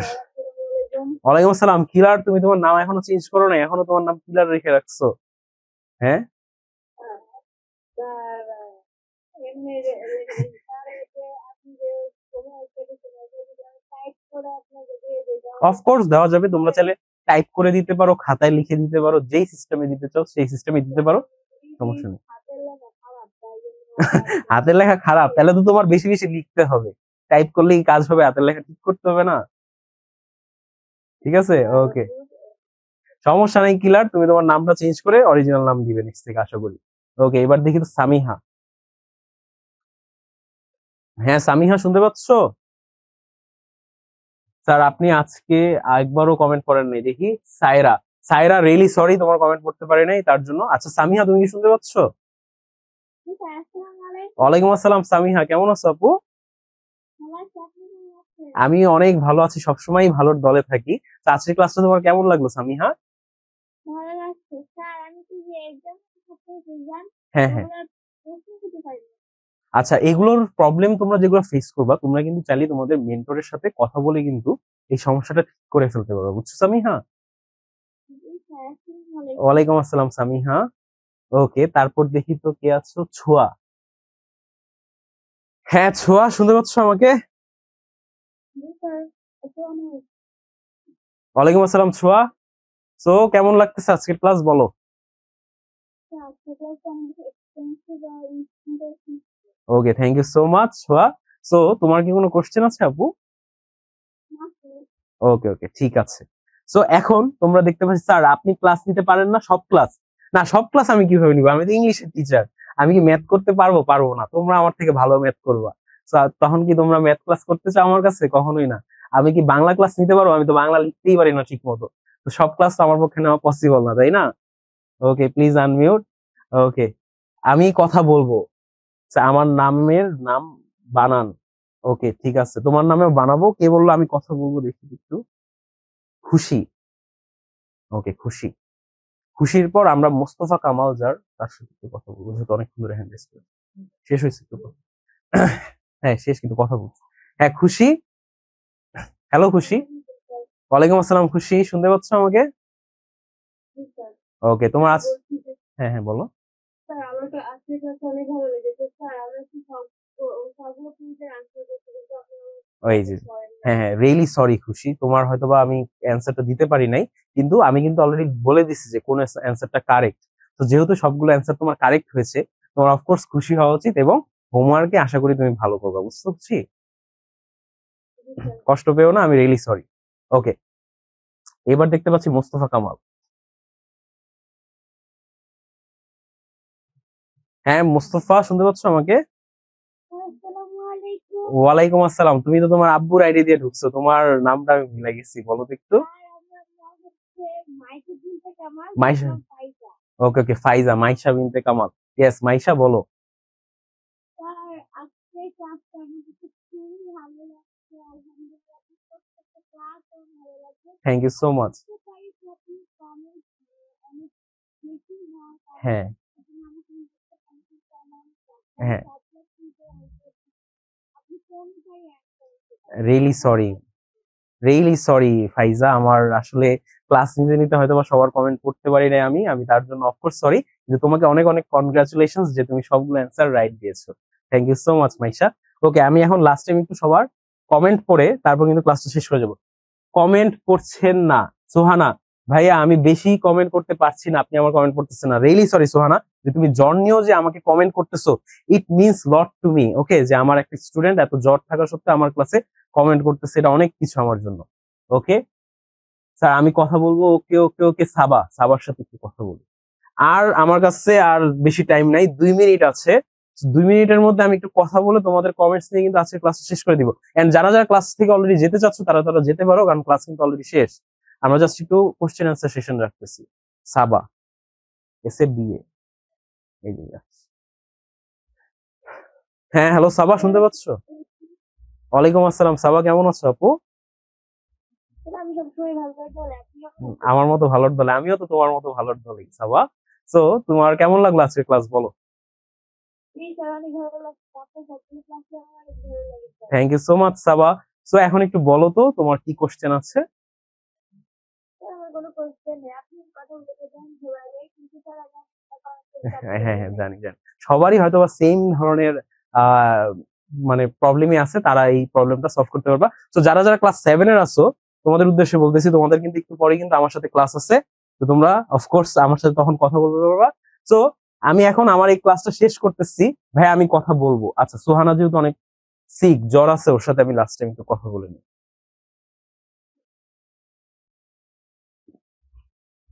ওয়ালাইকুম আসসালাম। কিলার, তুমি তোমার নাম এখনো চেঞ্জ করো না, এখনো তোমার নাম কিলার রেখে রাখছো? হ্যাঁ অফকোর্স দেওয়া যাবে, তোমরা চাইলে টাইপ করে দিতে পারো, খাতায় লিখে দিতে পারো, যেই সিস্টেমে দিতে চাও সেই সিস্টেমে দিতে পারো, সমস্যা নেই। হাতের লেখা খারাপ? তাহলে তো তোমার বেশি বেশি লিখতে হবে, টাইপ করলেই কাজ হবে, হাতের লেখা ঠিক করতে হবে না? ঠিক আছে ওকে, সমস্যা নেই কিলার, তুমি তোমার নামটা চেঞ্জ করে অরিজিনাল নাম দিবে নেক্সট থেকে আশা করি। ওকে এবার দেখি তো সামিহা। হ্যাঁ সামিহা, শুনতে পাচ্ছ? স্যার আপনি আজকে একবারও কমেন্ট করেন নাই দেখি। সায়রা, সায়রা রিয়েলি সরি তোমার কমেন্ট পড়তে পারি নাই তার জন্য। আচ্ছা সামিহা, তুমি কি শুনতে পাচ্ছ? ওয়ালাইকুম আসসালাম সামিহা, কেমন আছো আপু? আমি অনেক ভালো আছি, সবসময় ভালোর দলে থাকি। তো আজকের ক্লাসটা তোমার কেমন লাগলো সামিহা? হ্যাঁ হ্যাঁ। আচ্ছা এগুলোর প্রবলেম তোমরা যেগুলো ফেস করবা, তোমরা কিন্তু চাইলে তোমাদের মেন্টরের সাথে কথা বলে কিন্তু এই সমস্যাটা ঠিক করে ফেলতে পারো, বুঝছো সামিহা? ওয়ালাইকুম আসসালাম সামিহা। ওকে তারপর দেখি তো কে আছো, ছোয়া। হ্যাঁ ছোয়া, শুনতে পাচ্ছ আমাকে? ওয়ালাইকুম আসসালাম ছোয়া। সো কেমন লাগতেছে আজকের ক্লাস বলো? Okay thank you so much Chhoya. So তোমার কি কোনো কোশ্চেন আছে আপু? ওকে ওকে ঠিক আছে। সো এখন তোমরা দেখতে পাচ্ছি স্যার আপনি ক্লাস নিতে পারেন না সব ক্লাস। না সব ক্লাস আমি কিভাবে নিবো, আমি তো ইংলিশের টিচার। আমি কি ম্যাথ করতে পারবো? পারবো না। তোমরা আমার থেকে ভালো ম্যাথ করবা। তখন কি তোমরা ম্যাথ ক্লাস করতে চাও আমার কাছে? কখনোই না। আমি কি বাংলা ক্লাস নিতে পারবো? আমি তো বাংলা লিখতেই পারি না ঠিক মতো। তো সব ক্লাস তো আমার পক্ষে নেওয়া পসিবল না, তাই না? Okay please unmute. ওকে আমি কথা বলবো। আমার নামের নাম বানান। ওকে ঠিক আছে, তোমার নামে বানাবো। কে বললো আমি কথা বলবো, দেখি একটু। খুশি। ওকে, খুশি। খুশির পর আমরা মোস্তফা কামাল, যার তার সাথে একটু কথা বলবো, যেহেতু অনেকক্ষণ ধরে হ্যান্ড রেজ করে শেষ হয়েছে একটু কথা। হ্যাঁ শেষ, কিন্তু কথা বলছি। হ্যাঁ খুশি, হ্যালো খুশি। ওয়ালাইকুম আসসালাম খুশি, শুনতে পাচ্ছ আমাকে? ওকে, তোমার আজ, হ্যাঁ হ্যাঁ বলো। স্যার আমার তো আজকের ক্লাসটা অনেক ভালো লেগেছে স্যার। আমরা কি সবগুলো কুইজের আনসার করতে, কিন্তু আপনি ওই যে, হ্যাঁ হ্যাঁ, রিয়েলি সরি খুশি, তোমার হয়তোবা আমি অ্যান্সারটা দিতে পারি নাই, কিন্তু আমি কিন্তু অলরেডি বলে দিছি যে কোন অ্যান্সারটা কারেক্ট। তো যেহেতু সবগুলো অ্যান্সার তোমার কারেক্ট হয়েছে, তোমার অফকোর্স খুশি হওয়া উচিত, এবং হোমওয়ার্কে আশা করি তুমি ভালো করবে, বুঝতে পারছি? কষ্ট পেও না, আমি রিয়েলি সরি। ওকে, এবার দেখতে পাচ্ছি মোস্তফা কামাল। হ্যাঁ মোস্তফা, শুনতে পাচ্ছ আমাকে? ওয়ালাইকুম আসসালাম। তুমি তো তোমার আব্বুর আইডি দিয়ে ঢুকছো, তোমার নামটা আমি ভুলে গেছি, বলো তো একটু। মাইশা, ওকে ওকে, ফাইজা, মাইশা বিনতে কামাল। ইয়েস মাইশা, বলো। Thank you so much. হ্যাঁ হ্যাঁ, রিয়েলি সরি, রিয়েলি সরি ফাইজা, আমার আসলে ক্লাস নিতে নিতে হয়তো বা সবার কমেন্ট পড়তে পারি নাই, আমি আমি তার জন্য অফকোর্স সরি, কিন্তু তোমাকে অনেক অনেক কনগ্রাচুলেশন যে তুমি সবগুলো অ্যান্সার রাইট দিয়েছো। Thank you so much Maisha. Okay, আমি এখন লাস্ট টাইম একটু সবার কমেন্ট পড়ে তারপর কিন্তু ক্লাসটা শেষ করে যাবো। কমেন্ট করছেন না সোহানা ভাইয়া, আমি বেশি কমেন্ট করতে পারছি না, আপনি আমার কমেন্ট করতেছেন না, রিয়েলি সরি সোহানা, যে তুমি জ্বর নিয়েও যে আমাকে কমেন্ট করতেছো, it means lot to me. Okay, যে আমার একটা স্টুডেন্ট এত জ্বর থাকা সত্ত্বেও আমার ক্লাসে কমেন্ট করতেছে, এটা অনেক কিছু আমার জন্য। ওকে স্যার, আমি কথা বলবো। ওকে ওকে ওকে, সাবা, সাবার সাথে একটু কথা বলবো। আর আমার কাছে আর বেশি টাইম নাই, 2 মিনিট আছে। 2 মিনিটের মধ্যে আমি একটু কথা বলে তোমাদের কমেন্টস নিয়ে কিন্তু আজকে ক্লাস শেষ করে দিব। এন্ড যারা যারা ক্লাস থেকে অলরেডি যেতে চাচ্ছ তারা তারা যেতে পারো, কারণ ক্লাস কিন্তু অলরেডি শেষ। আমরা জাস্ট একটু কোশ্চেন অ্যান্সার সেশন রাখতেছি। সাবা, এসে বিয়ে, এই যে হ্যাঁ হ্যালো সাবা, শুনতে পাচ্ছ? ওয়ালাইকুম আসসালাম সাবা, কেমন আছো আপু? আমার মতো ভালোর দলে, আমিও তো তোমার মতো ভালোর দলে সাবা। তো তোমার কেমন লাগলো আজকে ক্লাস, বলো। Thank you so much Saba. So এখন একটু বলো তো তোমার কি কোশ্চেন আছে? হ্যাঁ হ্যাঁ হ্যাঁ, জানি জানি, সবারই হয়তো বা সেম ধরনের আহ মানে প্রবলেমই আছে, তারা এই প্রবলেমটা সলভ করতে পারবা। তো যারা যারা ক্লাস 7-এর আছো, তোমাদের উদ্দেশ্যে বলতেছি, তোমাদের কিন্তু একটু পরে কিন্তু আমার সাথে ক্লাস আছে, তো তোমরা অফকোর্স আমার সাথে তখন কথা বলতে পারবা। তো আমি এখন আমার এই ক্লাসটা শেষ করতেছি। ভাই আমি কথা বলবো, আচ্ছা সুহানা যেহেতু অনেক সিক, জ্বর আছে, ওর সাথে আমি লাস্ট টাইম একটু কথা বলে নিই।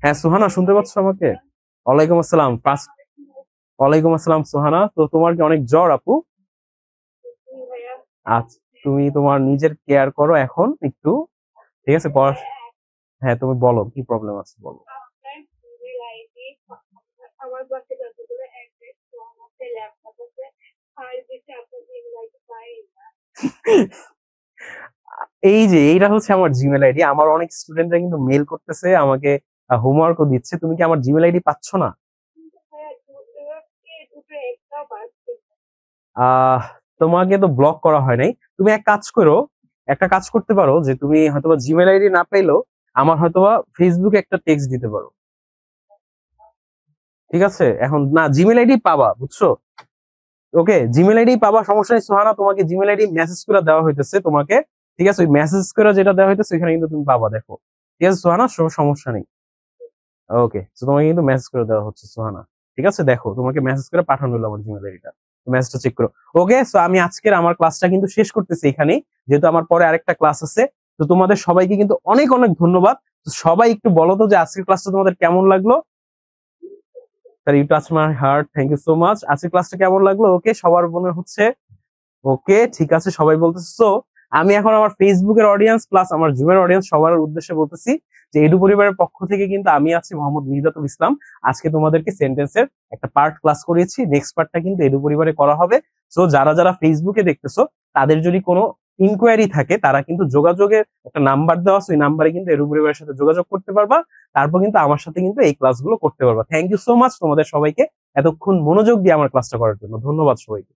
হ্যাঁ সুহানা, শুনতে পাচ্ছ আমাকে? ওয়ালাইকুম আসসালাম। ওয়ালাইকুম আসসালাম সুহানা, তো তোমার কি অনেক জ্বর আপু? আচ্ছা, তুমি তোমার নিজের কেয়ার করো এখন একটু, ঠিক আছে? হ্যাঁ তুমি বলো কি প্রবলেম আছে, বলো। এই যে এইটা হচ্ছে আমার জিমেল আইডি, আমার অনেক স্টুডেন্টরা কিন্তু মেল করতেছে আমাকে, হোমওয়ার্কও দিচ্ছে, তুমি কি আমার জিমেল আইডি পাচ্ছ না? আহ তোমাকে তো ব্লক করা হয় নাই, তুমি এক কাজ করো, একটা কাজ করতে পারো, যে তুমি হয়তোবা জিমেল আইডি না পাইলেও আমার হয়তোবা ফেসবুকে একটা টেক্সট দিতে পারো, ঠিক আছে? এখন না, জিমেল আইডি পাবা, বুঝছো? ওকে, জিমেল আইডি পাবা, সমস্যা নেই সোহানা, তোমাকে জিমেল আইডি মেসেজ করে দেওয়া হইতেছে তোমাকে, ঠিক আছে? ওই মেসেজ করে যেটা দেওয়া হইতেছে ওইখানে কিন্তু তুমি পাবা, দেখো, ঠিক আছে সোহানা, সমস্যা নেই। ওকে, তো তোমাকে কিন্তু মেসেজ করে দেওয়া হচ্ছে সোহানা, ঠিক আছে? দেখো তোমাকে মেসেজ করে পাঠানো হলো আমার জিমেল আইডিটা, মেসেজটা চেক করো। ওকে, সো আমি আজকের আমার ক্লাসটা কিন্তু শেষ করতেছি এখানেই, যেহেতু আমার পরে আরেকটা ক্লাস আছে। তো তোমাদের সবাইকে কিন্তু অনেক অনেক ধন্যবাদ। তো সবাই একটু বলো তো যে আজকের ক্লাসটা তোমাদের কেমন লাগলো? You touch my heart, thank you so much. আজকের ক্লাসটা কেমন লাগলো? ওকে, সবার মনে হচ্ছে ওকে, ঠিক আছে, সবাই বলতেছে। তো আমি এখন আমার ফেসবুকের অডিয়েন্স প্লাস আমার জুমের অডিয়েন্স সবার উদ্দেশ্যে বলতেছি যে এডু পরিবারের পক্ষ থেকে কিন্তু আমি আছি মোহাম্মদ মিহিদাতুল ইসলাম। আজকে তোমাদেরকে সেন্টেন্সের একটা পার্ট ক্লাস করিয়েছি, নেক্সট পার্টটা কিন্তু এডু পরিবারে করা হবে। সো যারা যারা ফেসবুকে দেখতেছো, তাদের যদি কোনো ইনকোয়ারি থাকে তারা কিন্তু যোগাযোগের একটা নাম্বার দেওয়া আছে, ওই নাম্বারে কিন্তু এডু পরিবারের সাথে যোগাযোগ করতে পারবা, তারপর কিন্তু আমার সাথে কিন্তু এই ক্লাসগুলো করতে পারবা। থ্যাংক ইউ সো মাচ তোমাদের সবাইকে এতক্ষণ মনোযোগ দিয়ে আমার ক্লাসটা করার জন্য। ধন্যবাদ সবাইকে।